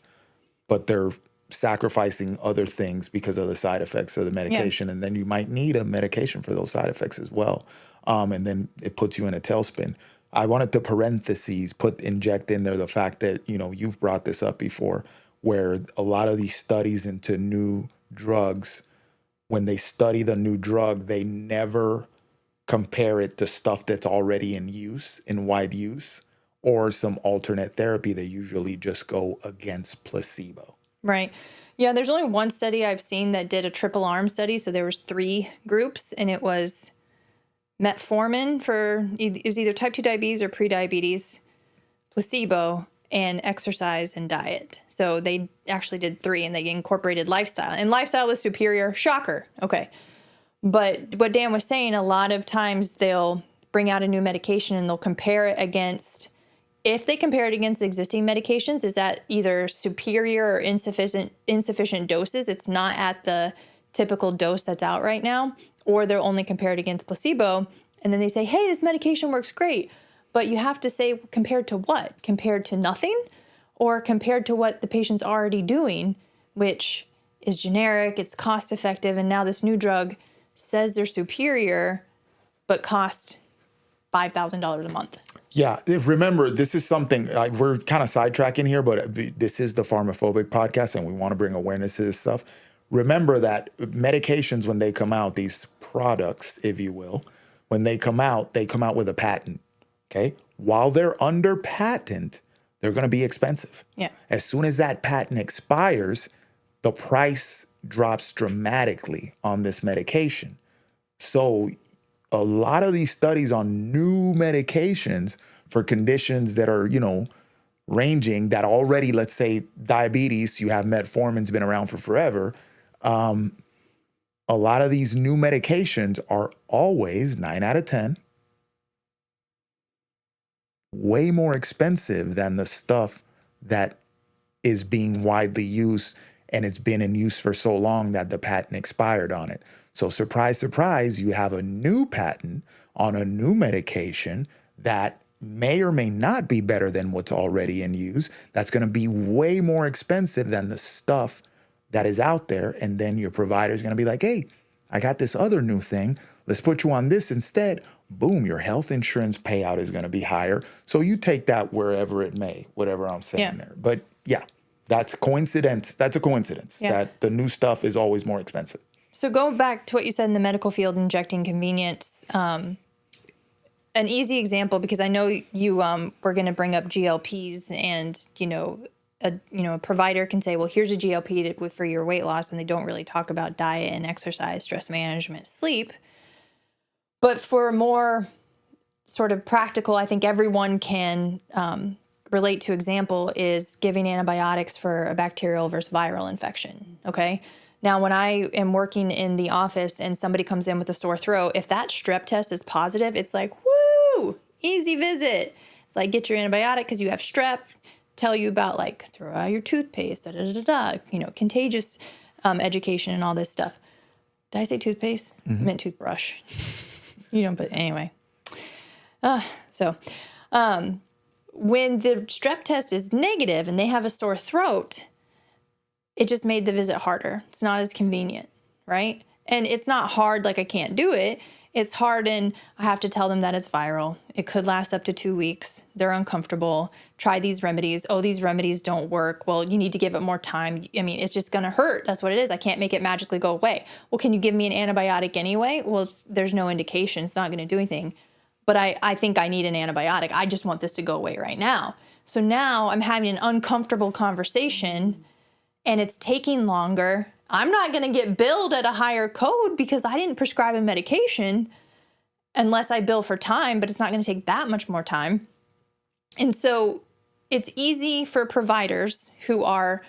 but they're sacrificing other things because of the side effects of the medication. And then you might need a medication for those side effects as well. And then it puts you in a tailspin. I wanted to inject in there the fact that, you've brought this up before, where a lot of these studies into new drugs, when they study the new drug, they never compare it to stuff that's already in wide use, or some alternate therapy. They usually just go against placebo. Right. Yeah, there's only one study I've seen that did a triple arm study. So there was 3 groups, and it was metformin it was either type 2 diabetes or prediabetes, placebo, and exercise and diet. So they actually did 3, and they incorporated lifestyle. And lifestyle was superior. Shocker. Okay. But what Dan was saying, a lot of times they'll bring out a new medication and they'll compare it against, if they compare it against existing medications, is that either superior or insufficient doses? It's not at the typical dose that's out right now, or they'll only compare it against placebo. And then they say, hey, this medication works great. But you have to say, compared to what? Compared to nothing? Or compared to what the patient's already doing, which is generic, it's cost effective, and now this new drug says they're superior, but cost $5,000 a month. Yeah, remember, this is something, we're kind of sidetracking here, but this is the Pharmaphobic Podcast, and we want to bring awareness to this stuff. Remember that medications, when they come out, these products, if you will, when they come out with a patent, okay? While they're under patent, they're going to be expensive. Yeah. As soon as that patent expires, the price drops dramatically on this medication. So a lot of these studies on new medications for conditions that are, ranging, that already, let's say diabetes, you have metformin's been around for forever. A lot of these new medications are always 9 out of 10 way more expensive than the stuff that is being widely used, and it's been in use for so long that the patent expired on it. So surprise, surprise, you have a new patent on a new medication that may or may not be better than what's already in use. That's going to be way more expensive than the stuff that is out there. And then your provider is going to be like, hey, I got this other new thing. Let's put you on this instead. Boom, your health insurance payout is going to be higher. So you take that wherever it may, whatever I'm saying there. But yeah, that's a coincidence that the new stuff is always more expensive. So going back to what you said in the medical field, injecting convenience, an easy example, because I know you were going to bring up GLPs, and a provider can say, well, here's a GLP for your weight loss, and they don't really talk about diet and exercise, stress management, sleep. But for more sort of practical, I think everyone can relate to example is giving antibiotics for a bacterial versus viral infection. Okay. Now, when I am working in the office and somebody comes in with a sore throat, if that strep test is positive, it's like, woo, easy visit. It's like, get your antibiotic because you have strep, tell you about like throw out your toothpaste, contagious education and all this stuff. Did I say toothpaste? I meant toothbrush. But anyway. When the strep test is negative and they have a sore throat, it just made the visit harder. It's not as convenient, right? And it's not hard like I can't do it. It's hard, and I have to tell them that it's viral. It could last up to 2 weeks. They're uncomfortable. Try these remedies. Oh, these remedies don't work. Well, you need to give it more time. I mean, it's just going to hurt. That's what it is. I can't make it magically go away. Well, can you give me an antibiotic anyway? Well, there's no indication. It's not going to do anything. But I think I need an antibiotic. I just want this to go away right now. So now I'm having an uncomfortable conversation, and it's taking longer. I'm not going to get billed at a higher code because I didn't prescribe a medication. unless I bill for time, but it's not going to take that much more time. And so it's easy for providers who are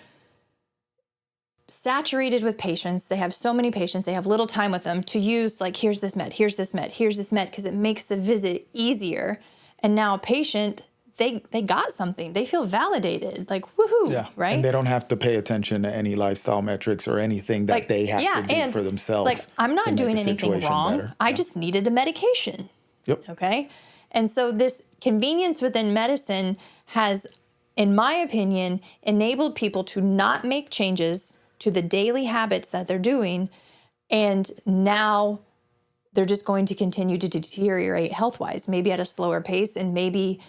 saturated with patients. They have so many patients, they have little time with them, to use like, here's this med, here's this med, here's this med, because it makes the visit easier. And now a patient, they got something. They feel validated, like, woohoo, right? And they don't have to pay attention to any lifestyle metrics or anything that they have to do for themselves. Like, I'm not doing anything wrong. I just needed a medication. Yep. Okay? And so this convenience within medicine has, in my opinion, enabled people to not make changes to the daily habits that they're doing. And now they're just going to continue to deteriorate health-wise, maybe at a slower pace, and maybe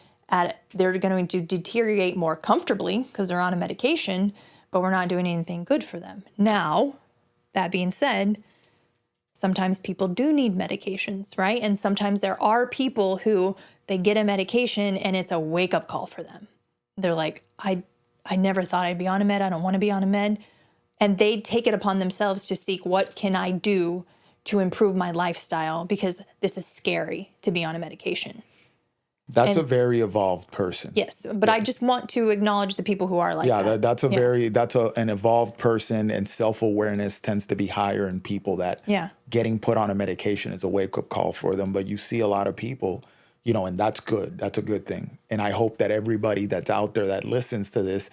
they're going to deteriorate more comfortably because they're on a medication, but we're not doing anything good for them. Now, that being said, sometimes people do need medications, right? And sometimes there are people who they get a medication and it's a wake-up call for them. They're like, I never thought I'd be on a med. I don't want to be on a med. And they take it upon themselves to seek, what can I do to improve my lifestyle? Because this is scary to be on a medication. That's a very evolved person. Yes, but I just want to acknowledge the people who are like that. That's an evolved person, and self-awareness tends to be higher in people that getting put on a medication is a wake-up call for them. But you see a lot of people, and that's good. That's a good thing. And I hope that everybody that's out there that listens to this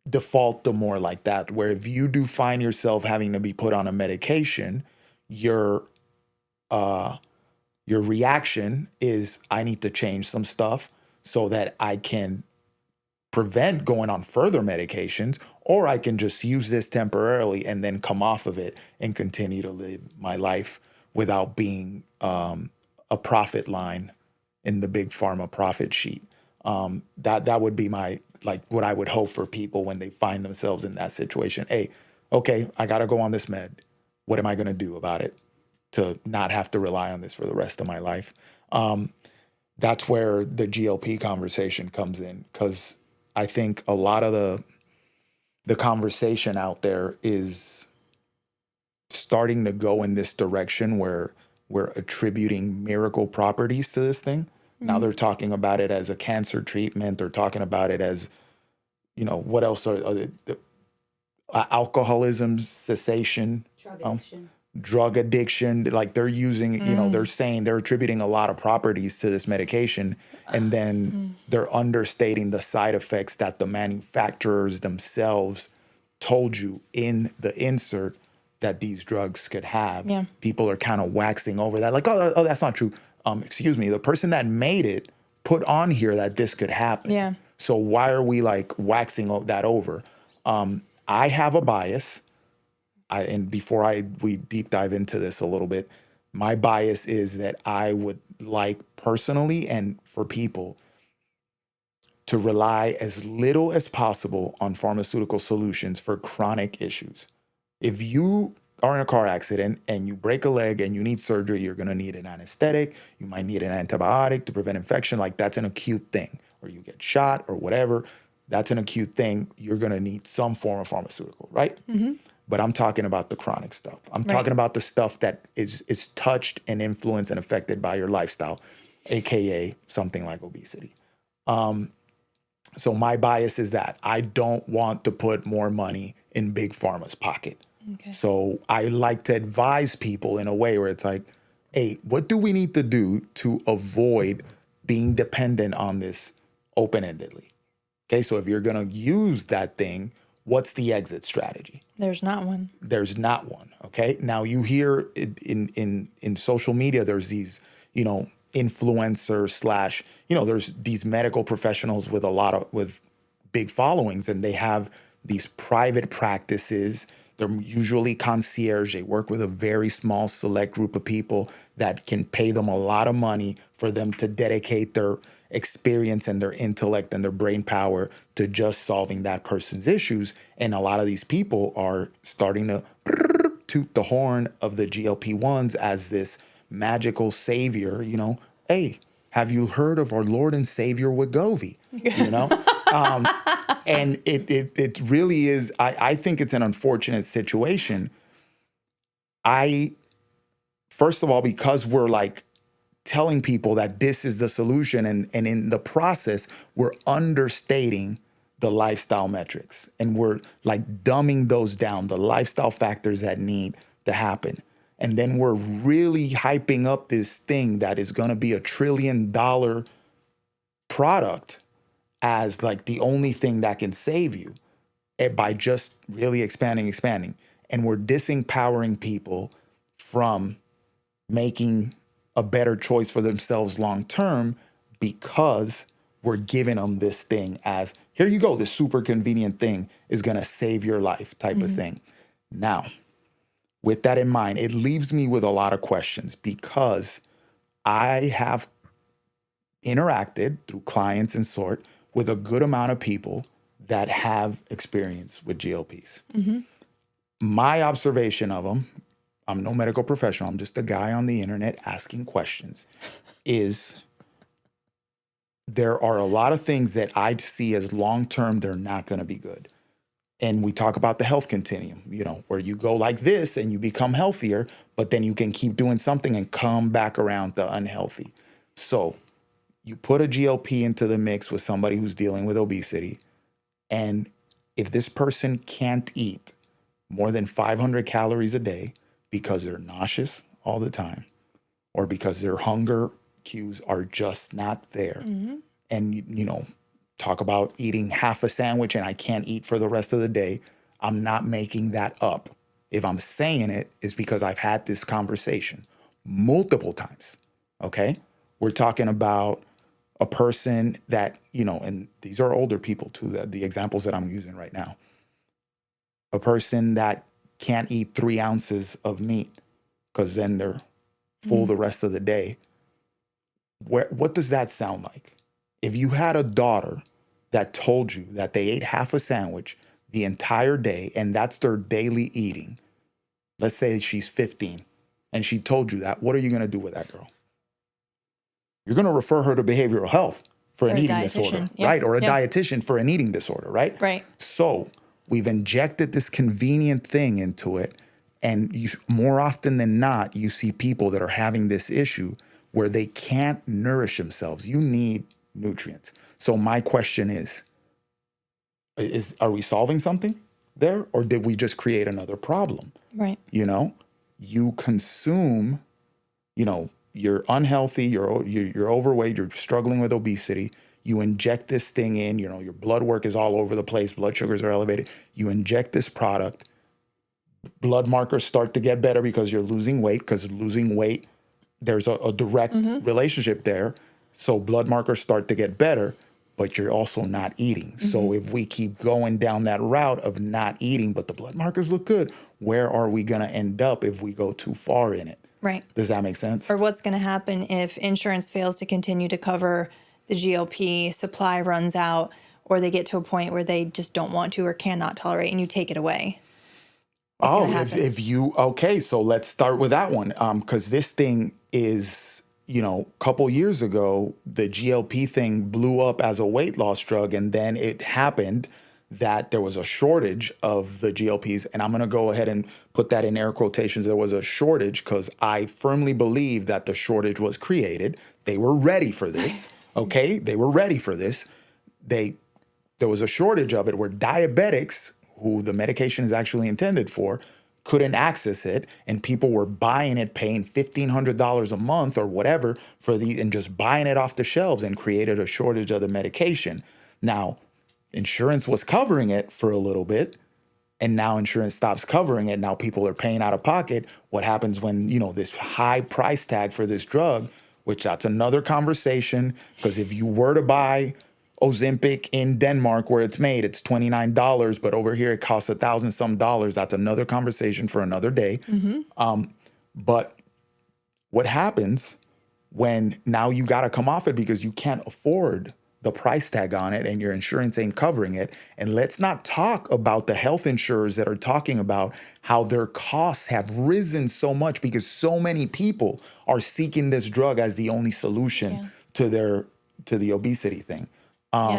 default to more like that, where if you do find yourself having to be put on a medication, your reaction is, I need to change some stuff so that I can prevent going on further medications, or I can just use this temporarily and then come off of it and continue to live my life without being a profit line in the big pharma profit sheet. That would be what I would hope for people when they find themselves in that situation. Hey, okay, I got to go on this med. What am I going to do about it to not have to rely on this for the rest of my life? That's where the GLP conversation comes in, because I think a lot of the conversation out there is starting to go in this direction where we're attributing miracle properties to this thing. Mm-hmm. Now they're talking about it as a cancer treatment. They're talking about it as, what else are alcoholism cessation, drug addiction. Like they're using, they're saying they're attributing a lot of properties to this medication, and then they're understating the side effects that the manufacturers themselves told you in the insert that these drugs could have. Yeah. People are kind of waxing over that, like, oh, that's not true. Excuse me, the person that made it put on here that this could happen. Yeah. So why are we like waxing that over? I have a bias. And before we deep dive into this a little bit, my bias is that I would like personally and for people to rely as little as possible on pharmaceutical solutions for chronic issues. If you are in a car accident and you break a leg and you need surgery, you're going to need an anesthetic. You might need an antibiotic to prevent infection. Like that's an acute thing. Or you get shot or whatever. That's an acute thing. You're going to need some form of pharmaceutical, right? Mm-hmm. But I'm talking about the chronic stuff. I'm talking about the stuff that is touched and influenced and affected by your lifestyle, AKA something like obesity. So my bias is that I don't want to put more money in Big Pharma's pocket. Okay. So I like to advise people in a way where it's like, hey, what do we need to do to avoid being dependent on this open-endedly? Okay, so if you're going to use that thing, what's the exit strategy? There's not one. There's not one, okay? Now you hear in social media, there's these, influencers / there's these medical professionals with big followings, and they have these private practices. They're usually concierge. They work with a very small select group of people that can pay them a lot of money for them to dedicate their experience and their intellect and their brain power to just solving that person's issues. And a lot of these people are starting to toot the horn of the GLP-1s as this magical savior, Hey, have you heard of our Lord and Savior Wegovy? And it really is, I think it's an unfortunate situation. First of all, because we're like telling people that this is the solution. And in the process, we're understating the lifestyle metrics, and we're like dumbing those down, the lifestyle factors that need to happen. And then we're really hyping up this thing that is going to be $1 trillion product as like the only thing that can save you, by just really expanding. And we're disempowering people from making a better choice for themselves long term, because we're giving them this thing as, here you go, this super convenient thing is going to save your life type of thing. Now, with that in mind, it leaves me with a lot of questions, because I have interacted through clients and sort with a good amount of people that have experience with GLPs. My observation of them, I'm no medical professional, I'm just a guy on the internet asking questions, is there are a lot of things that I see as long-term, they're not going to be good. And we talk about the health continuum, where you go like this and you become healthier, but then you can keep doing something and come back around to unhealthy. So you put a GLP into the mix with somebody who's dealing with obesity, and if this person can't eat more than 500 calories a day because they're nauseous all the time, or because their hunger cues are just not there, and talk about eating half a sandwich and I can't eat for the rest of the day, I'm not making that up. If I'm saying it, it's because I've had this conversation multiple times, okay? We're talking about a person that, and these are older people too, the examples that I'm using right now. A person that can't eat 3 ounces of meat because then they're full the rest of the day. What does that sound like? If you had a daughter that told you that they ate half a sandwich the entire day and that's their daily eating, let's say she's 15 and she told you that, what are you going to do with that girl? You're going to refer her to behavioral health for an eating disorder, right? Or a dietitian for an eating disorder, right? Right. So we've injected this convenient thing into it. And more often than not, you see people that are having this issue where they can't nourish themselves. You need nutrients. So my question is are we solving something there, or did we just create another problem? Right. You consume, you're unhealthy, you're overweight, you're struggling with obesity. You inject this thing in, your blood work is all over the place, blood sugars are elevated. You inject this product, blood markers start to get better because you're losing weight, because losing weight, there's a direct relationship there. So blood markers start to get better, but you're also not eating. So if we keep going down that route of not eating, but the blood markers look good, where are we going to end up if we go too far in it? Right. Does that make sense? Or what's going to happen if insurance fails to continue to cover the GLP, supply runs out, or they get to a point where they just don't want to or cannot tolerate, and you take it away? Okay, so let's start with that one. Because this thing is, a couple years ago, the GLP thing blew up as a weight loss drug, and then it happened that there was a shortage of the GLPs, and I'm going to go ahead and put that in air quotations. There was a shortage because I firmly believe that the shortage was created. They were ready for this, okay? They were ready for this. There was a shortage of it where diabetics, who the medication is actually intended for, couldn't access it, and people were buying it, paying $1,500 a month or whatever and just buying it off the shelves, and created a shortage of the medication. Now, insurance was covering it for a little bit, and now insurance stops covering it. Now people are paying out of pocket. What happens when, this high price tag for this drug, which that's another conversation, because if you were to buy Ozempic in Denmark where it's made, it's $29, but over here it costs $1,000 some. That's another conversation for another day. But what happens when now you got to come off it because you can't afford the price tag on it and your insurance ain't covering it? And let's not talk about the health insurers that are talking about how their costs have risen so much because so many people are seeking this drug as the only solution to the obesity thing.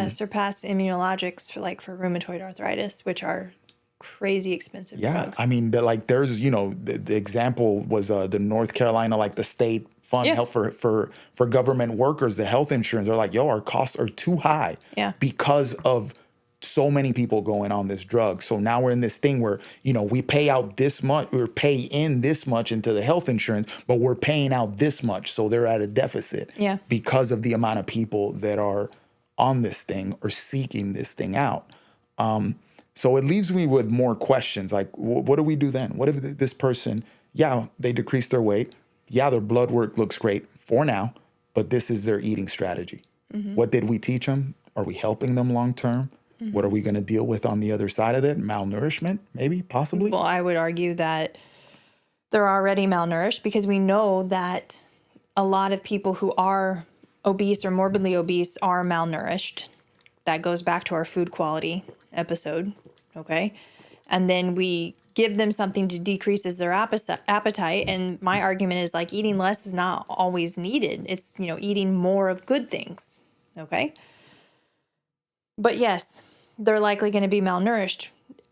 Surpassed immunologics for rheumatoid arthritis, which are crazy expensive drugs. I mean, there's, the example was the North Carolina, the state fund. Yeah. Health for government workers, the health insurance, they're like, yo, our costs are too high because of so many people going on this drug. So now we're in this thing where, we pay out this much, or pay in this much into the health insurance, but we're paying out this much. So they're at a deficit because of the amount of people that are on this thing or seeking this thing out. So it leaves me with more questions. Like, what do we do then? What if this person, they decrease their weight. Yeah, their blood work looks great for now, but this is their eating strategy. What did we teach them? Are we helping them long term? What are we going to deal with on the other side of it? Malnourishment, maybe, possibly? Well, I would argue that they're already malnourished because we know that a lot of people who are obese or morbidly obese are malnourished. That goes back to our food quality episode, okay? And then we give them something to decreases their appetite. And my argument is like eating less is not always needed. It's, eating more of good things, okay? But yes, they're likely going to be malnourished.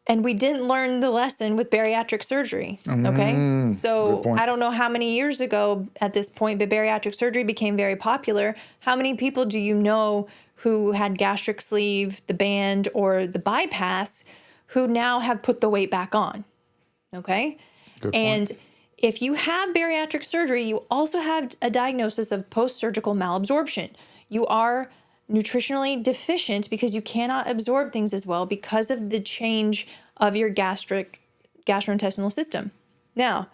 And we didn't learn the lesson with bariatric surgery, okay? So I don't know how many years ago at this point, but bariatric surgery became very popular. How many people do you know who had gastric sleeve, the band, or the bypass who now have put the weight back on, okay? Good point. And if you have bariatric surgery, you also have a diagnosis of post-surgical malabsorption. You are nutritionally deficient because you cannot absorb things as well because of the change of your gastrointestinal system. Now,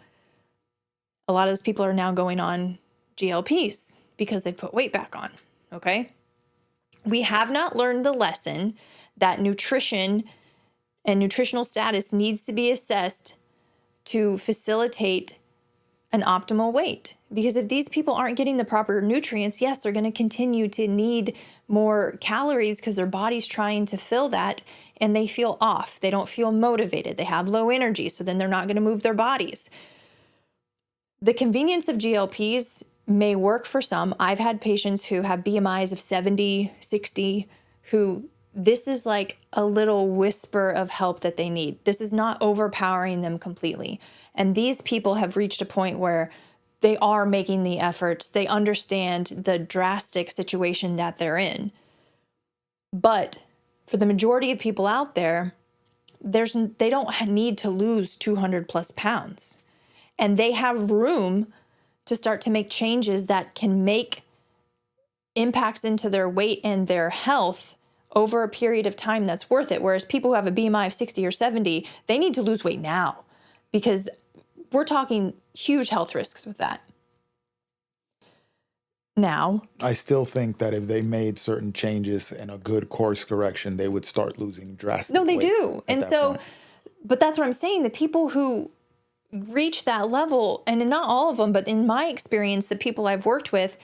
a lot of those people are now going on GLPs because they put weight back on, okay? We have not learned the lesson that nutrition and nutritional status needs to be assessed to facilitate an optimal weight. Because if these people aren't getting the proper nutrients, yes, they're going to continue to need more calories because their body's trying to fill that and they feel off. They don't feel motivated. They have low energy, so then they're not going to move their bodies. The convenience of GLPs may work for some. I've had patients who have BMIs of 70, 60, who this is like a little whisper of help that they need. This is not overpowering them completely. And these people have reached a point where they are making the efforts. They understand the drastic situation that they're in. But for the majority of people out there, they don't need to lose 200 plus pounds. And they have room to start to make changes that can make impacts into their weight and their health over a period of time that's worth it. Whereas people who have a BMI of 60 or 70, they need to lose weight now because we're talking huge health risks with that. Now, I still think that if they made certain changes and a good course correction, they would start losing drastic no, they weight do. And so, point. But that's what I'm saying. The people who reach that level, and not all of them, but in my experience, the people I've worked with,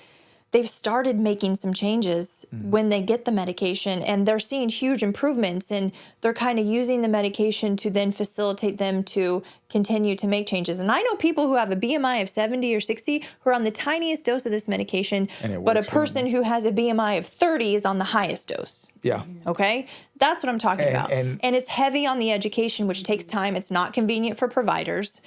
they've started making some changes when they get the medication, and they're seeing huge improvements, and they're kind of using the medication to then facilitate them to continue to make changes. And I know people who have a BMI of 70 or 60 who are on the tiniest dose of this medication, but a person who has a BMI of 30 is on the highest dose. Yeah. Okay? That's what I'm talking about. And it's heavy on the education, which takes time. It's not convenient for providers,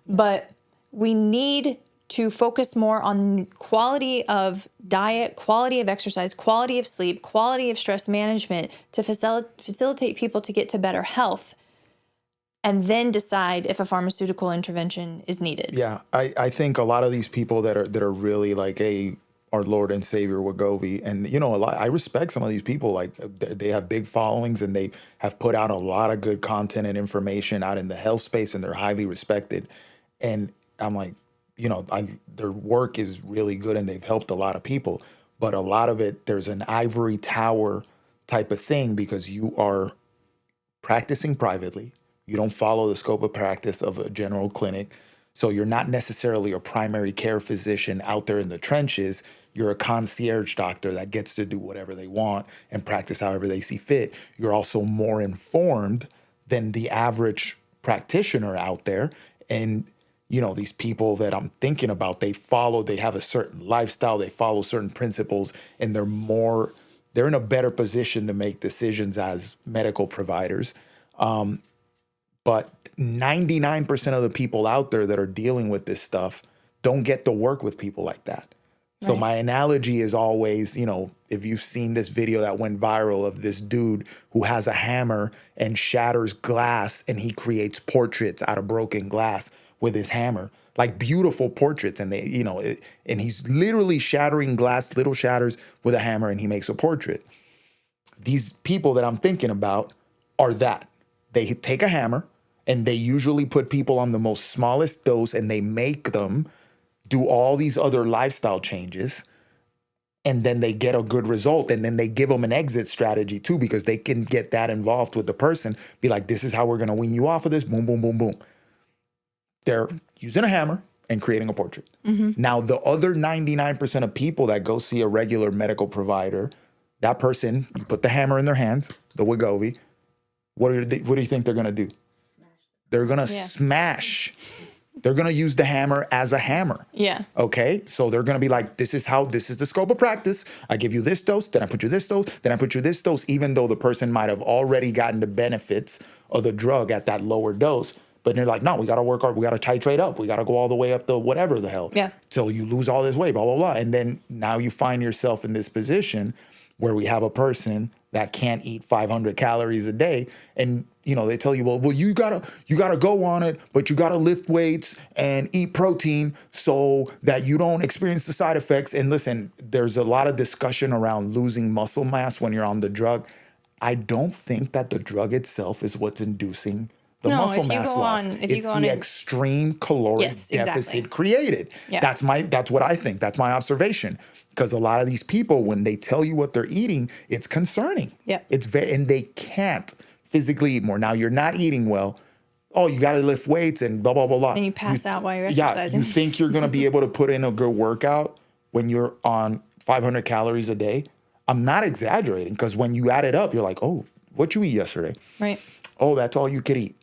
but we need to focus more on quality of diet, quality of exercise, quality of sleep, quality of stress management to facilitate people to get to better health, and then decide if a pharmaceutical intervention is needed. Yeah, I think a lot of these people that are really like our Lord and Savior Wegovy, and I respect some of these people. Like they have big followings and they have put out a lot of good content and information out in the health space, and they're highly respected. And I'm like, their work is really good and they've helped a lot of people. But a lot of it, there's an ivory tower type of thing because you are practicing privately. You don't follow the scope of practice of a general clinic. So you're not necessarily a primary care physician out there in the trenches. You're a concierge doctor that gets to do whatever they want and practice however they see fit. You're also more informed than the average practitioner out there. And these people that I'm thinking about, they have a certain lifestyle, they follow certain principles, and they're in a better position to make decisions as medical providers. But 99% of the people out there that are dealing with this stuff, don't get to work with people like that. So Right. my analogy is always, if you've seen this video that went viral of this dude who has a hammer and shatters glass and he creates portraits out of broken glass with his hammer, like beautiful portraits. And they, and he's literally shattering glass, little shatters with a hammer, and he makes a portrait. These people that I'm thinking about are that. They take a hammer and they usually put people on the most smallest dose and they make them do all these other lifestyle changes, and then they get a good result, and then they give them an exit strategy too, because they can get that involved with the person, be like, this is how we're going to wean you off of this, boom, boom, boom, boom. They're using a hammer and creating a portrait. Now, the other 99% of people that go see a regular medical provider, that person, you put the hammer in their hands, the Wegovy, what do you think they're going to do? They're going to smash. They're going to use the hammer as a hammer. Yeah. Okay. So they're going to be like, this is the scope of practice. I give you this dose, then I put you this dose, then I put you this dose, even though the person might have already gotten the benefits of the drug at that lower dose. But they're like, no, we got to work hard. We got to titrate up. We got to go all the way up to whatever the hell. Yeah. Till you lose all this weight, blah, blah, blah. And then now you find yourself in this position where we have a person that can't eat 500 calories a day. And, they tell you, well, you gotta go on it, but you gotta lift weights and eat protein so that you don't experience the side effects. And listen, there's a lot of discussion around losing muscle mass when you're on the drug. I don't think that the drug itself is what's inducing the muscle mass loss. It's the extreme caloric deficit created. Yeah. That's what I think. That's my observation. Because a lot of these people, when they tell you what they're eating, it's concerning. Yeah. And they can't physically eat more. Now, you're not eating well. Oh, you got to lift weights and blah, blah, blah, blah. And you pass out while you're exercising. Yeah, you think you're going to be able to put in a good workout when you're on 500 calories a day? I'm not exaggerating, because when you add it up, you're like, oh, what you eat yesterday? Right. Oh, that's all you could eat.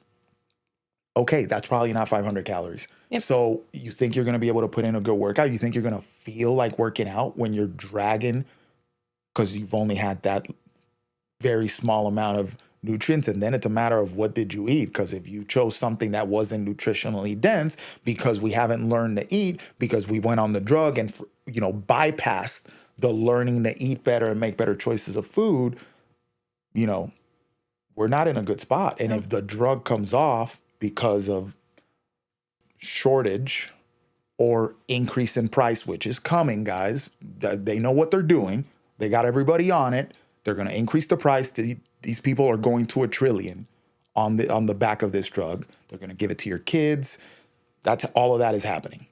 Okay, that's probably not 500 calories. Yep. So you think you're going to be able to put in a good workout? You think you're going to feel like working out when you're dragging because you've only had that very small amount of nutrients? And then it's a matter of what did you eat? Because if you chose something that wasn't nutritionally dense, because we haven't learned to eat, because we went on the drug and bypassed the learning to eat better and make better choices of food, we're not in a good spot. And if the drug comes off because of shortage or increase in price, which is coming, guys, they know what they're doing. They got everybody on it. They're going to increase the price. These people are going to $1 trillion on the back of this drug. They're going to give it to your kids. All of that is happening.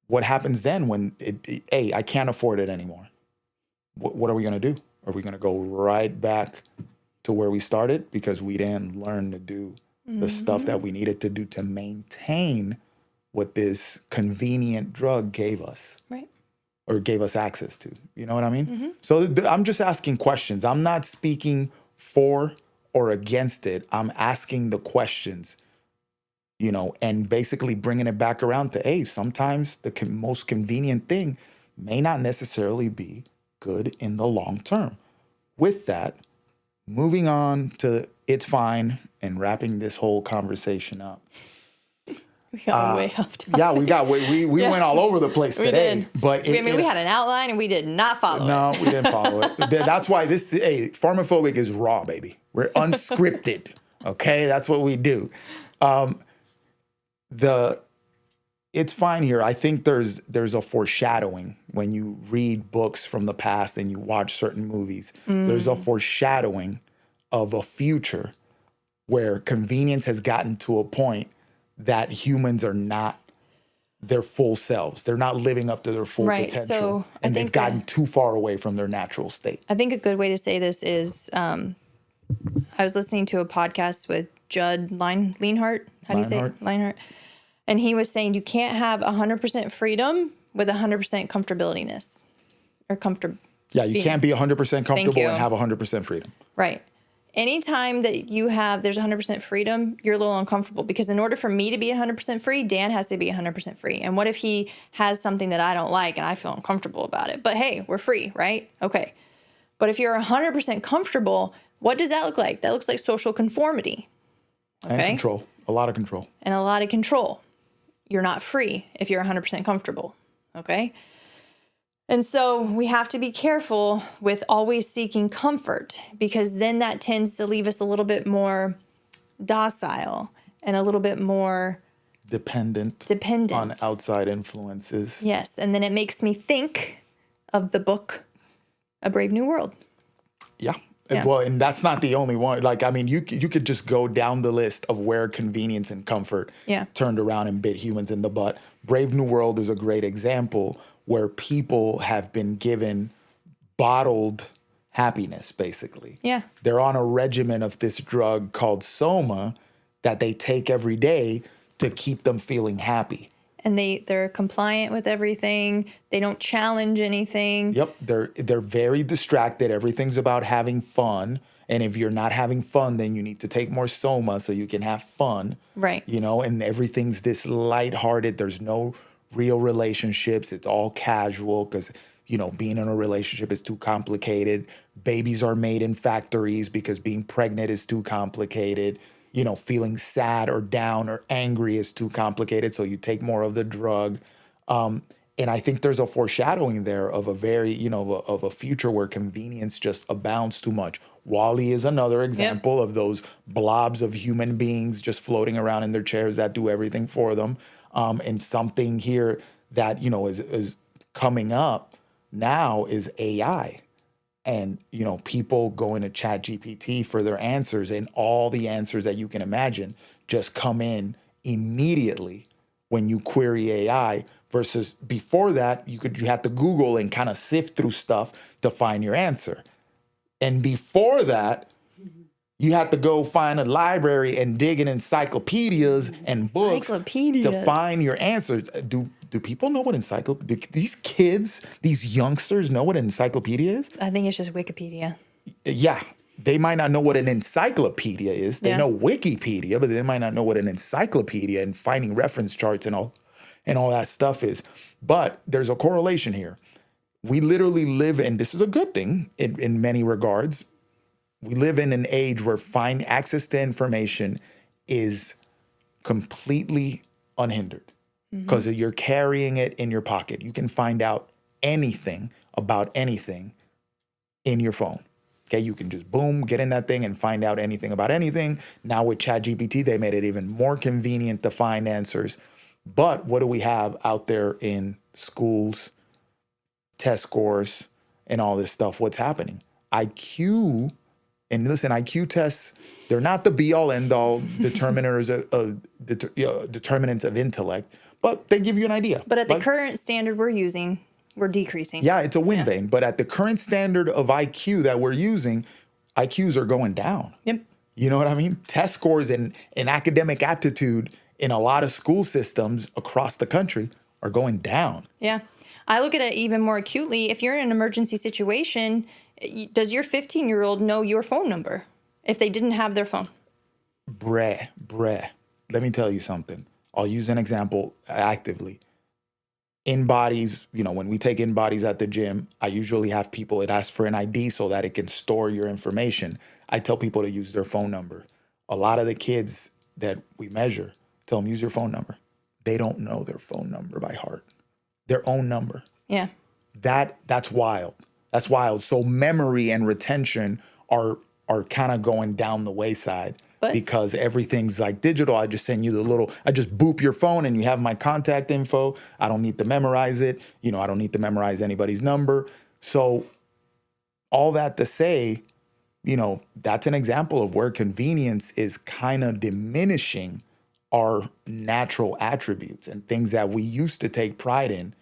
What happens then when I can't afford it anymore? What are we going to do? Are we going to go right back to where we started because we didn't learn to do the stuff that we needed to do to maintain what this convenient drug gave us? Right. Or gave us access to. You know what I mean? So I'm just asking questions. I'm not speaking for or against it. I'm asking the questions, and basically bringing it back around to, hey, sometimes the most convenient thing may not necessarily be good in the long term. With that, moving on to it's fine and wrapping this whole conversation up. We got way off topic. Yeah, we went all over the place today. Did. But we had an outline and we did not follow it. No, we didn't follow it. That's why Pharmaphobic is raw, baby. We're unscripted. Okay, that's what we do. It's fine here. I think there's a foreshadowing when you read books from the past and you watch certain movies. There's a foreshadowing of a future where convenience has gotten to a point that humans are not their full selves. They're not living up to their full potential. So and they've gotten too far away from their natural state. I think a good way to say this is I was listening to a podcast with Judd Lienhart. How do you say it? Lienhart. And he was saying you can't have 100% freedom with 100% comfortability-ness. Or comfort. Yeah, you can't be 100% comfortable and have 100% freedom. Right. Anytime that there's 100% freedom, you're a little uncomfortable, because in order for me to be 100% free, Dan has to be 100% free. And what if he has something that I don't like and I feel uncomfortable about it? But hey, we're free, right? Okay. But if you're 100% comfortable, what does that look like? That looks like social conformity. Okay? And control. A lot of control. And a lot of control. you're not free if you're 100% comfortable. Okay. And so we have to be careful with always seeking comfort, because then that tends to leave us a little bit more docile and a little bit more dependent on outside influences. Yes. And then it makes me think of the book, A Brave New World. Yeah. Well, and that's not the only one. Like, I mean, you could just go down the list of where convenience and comfort turned around and bit humans in the butt. Brave New World is a great example where people have been given bottled happiness, basically. Yeah. They're on a regimen of this drug called Soma that they take every day to keep them feeling happy. And they're compliant with everything. They don't challenge anything. Yep. They're very distracted. Everything's about having fun. And if you're not having fun, then you need to take more Soma so you can have fun. Right. You know, and everything's this lighthearted. There's no real relationships. It's all casual because, you know, being in a relationship is too complicated. Babies are made in factories because being pregnant is too complicated. You know, feeling sad or down or angry is too complicated, so you take more of the drug. And I think there's a foreshadowing there of a very, you know, of a future where convenience just abounds too much. WALL-E is another example of those blobs of human beings just floating around in their chairs that do everything for them. And something here that, you know, is coming up now is AI. And, you know, people going to ChatGPT for their answers, and all the answers that you can imagine just come in immediately when you query AI, versus before that, you had to Google and kind of sift through stuff to find your answer. And before that, you had to go find a library and dig in encyclopedias and books to find your answers. Do people know what these kids, these youngsters know what an encyclopedia is? I think it's just Wikipedia. Yeah. They might not know what an encyclopedia is. They know Wikipedia, but they might not know what an encyclopedia and finding reference charts and all that stuff is. But there's a correlation here. We literally live in, this is a good thing in many regards, we live in an age where access to information is completely unhindered. Because you're carrying it in your pocket. You can find out anything about anything in your phone. Okay, you can just boom, get in that thing and find out anything about anything. Now with ChatGPT, they made it even more convenient to find answers. But what do we have out there in schools, test scores, and all this stuff? What's happening? IQ, and listen, IQ tests, they're not the be-all, end-all determinants of intellect. But they give you an idea. But at the current standard we're using, we're decreasing. Yeah, it's a wind vane. But at the current standard of IQ that we're using, IQs are going down. Yep. You know what I mean? Test scores and academic aptitude in a lot of school systems across the country are going down. Yeah. I look at it even more acutely. If you're in an emergency situation, does your 15-year-old know your phone number if they didn't have their phone? Bruh. Let me tell you something. I'll use an example actively. In bodies, you know, when we take in bodies at the gym, I usually have people, it asks for an ID so that it can store your information. I tell people to use their phone number. A lot of the kids that we measure, tell them use your phone number. They don't know their phone number by heart, their own number. Yeah. That's wild. That's wild. So memory and retention are kind of going down the wayside. Because everything's like digital. I just send you I just boop your phone and you have my contact info. I don't need to memorize it. You know, I don't need to memorize anybody's number. So all that to say, you know, that's an example of where convenience is kind of diminishing our natural attributes and things that we used to take pride in.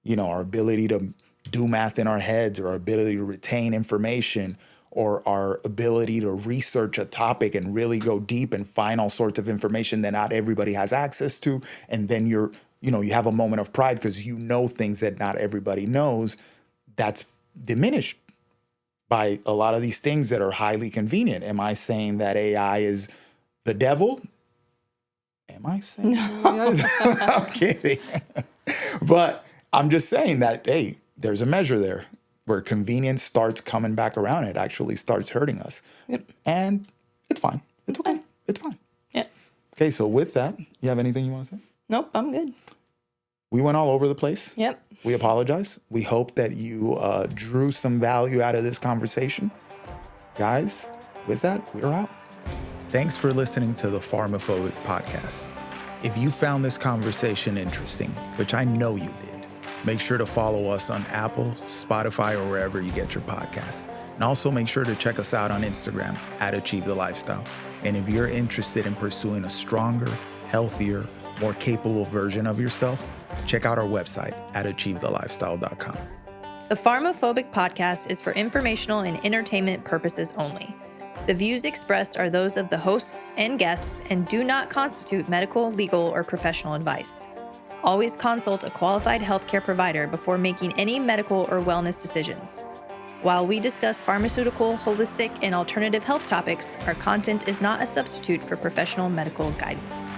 You know, our ability to do math in our heads, or our ability to retain information, or our ability to research a topic and really go deep and find all sorts of information that not everybody has access to. And then you have a moment of pride because you know things that not everybody knows. That's diminished by a lot of these things that are highly convenient. Am I saying that AI is the devil? Am I saying that? I'm kidding. But I'm just saying that, hey, there's a measure there. Where convenience starts coming back around, it actually starts hurting us. Yep. And it's fine. It's okay. It's fine. Yeah. Okay, so with that, you have anything you want to say? Nope, I'm good. We went all over the place. Yep. We apologize. We hope that you drew some value out of this conversation. Guys, with that, we're out. Thanks for listening to the Pharmaphobic Podcast. If you found this conversation interesting, which I know you did, make sure to follow us on Apple, Spotify, or wherever you get your podcasts. And also make sure to check us out on Instagram at Achieve the Lifestyle. And if you're interested in pursuing a stronger, healthier, more capable version of yourself, check out our website at achievethelifestyle.com. The Pharmaphobic Podcast is for informational and entertainment purposes only. The views expressed are those of the hosts and guests and do not constitute medical, legal, or professional advice. Always consult a qualified healthcare provider before making any medical or wellness decisions. While we discuss pharmaceutical, holistic, and alternative health topics, our content is not a substitute for professional medical guidance.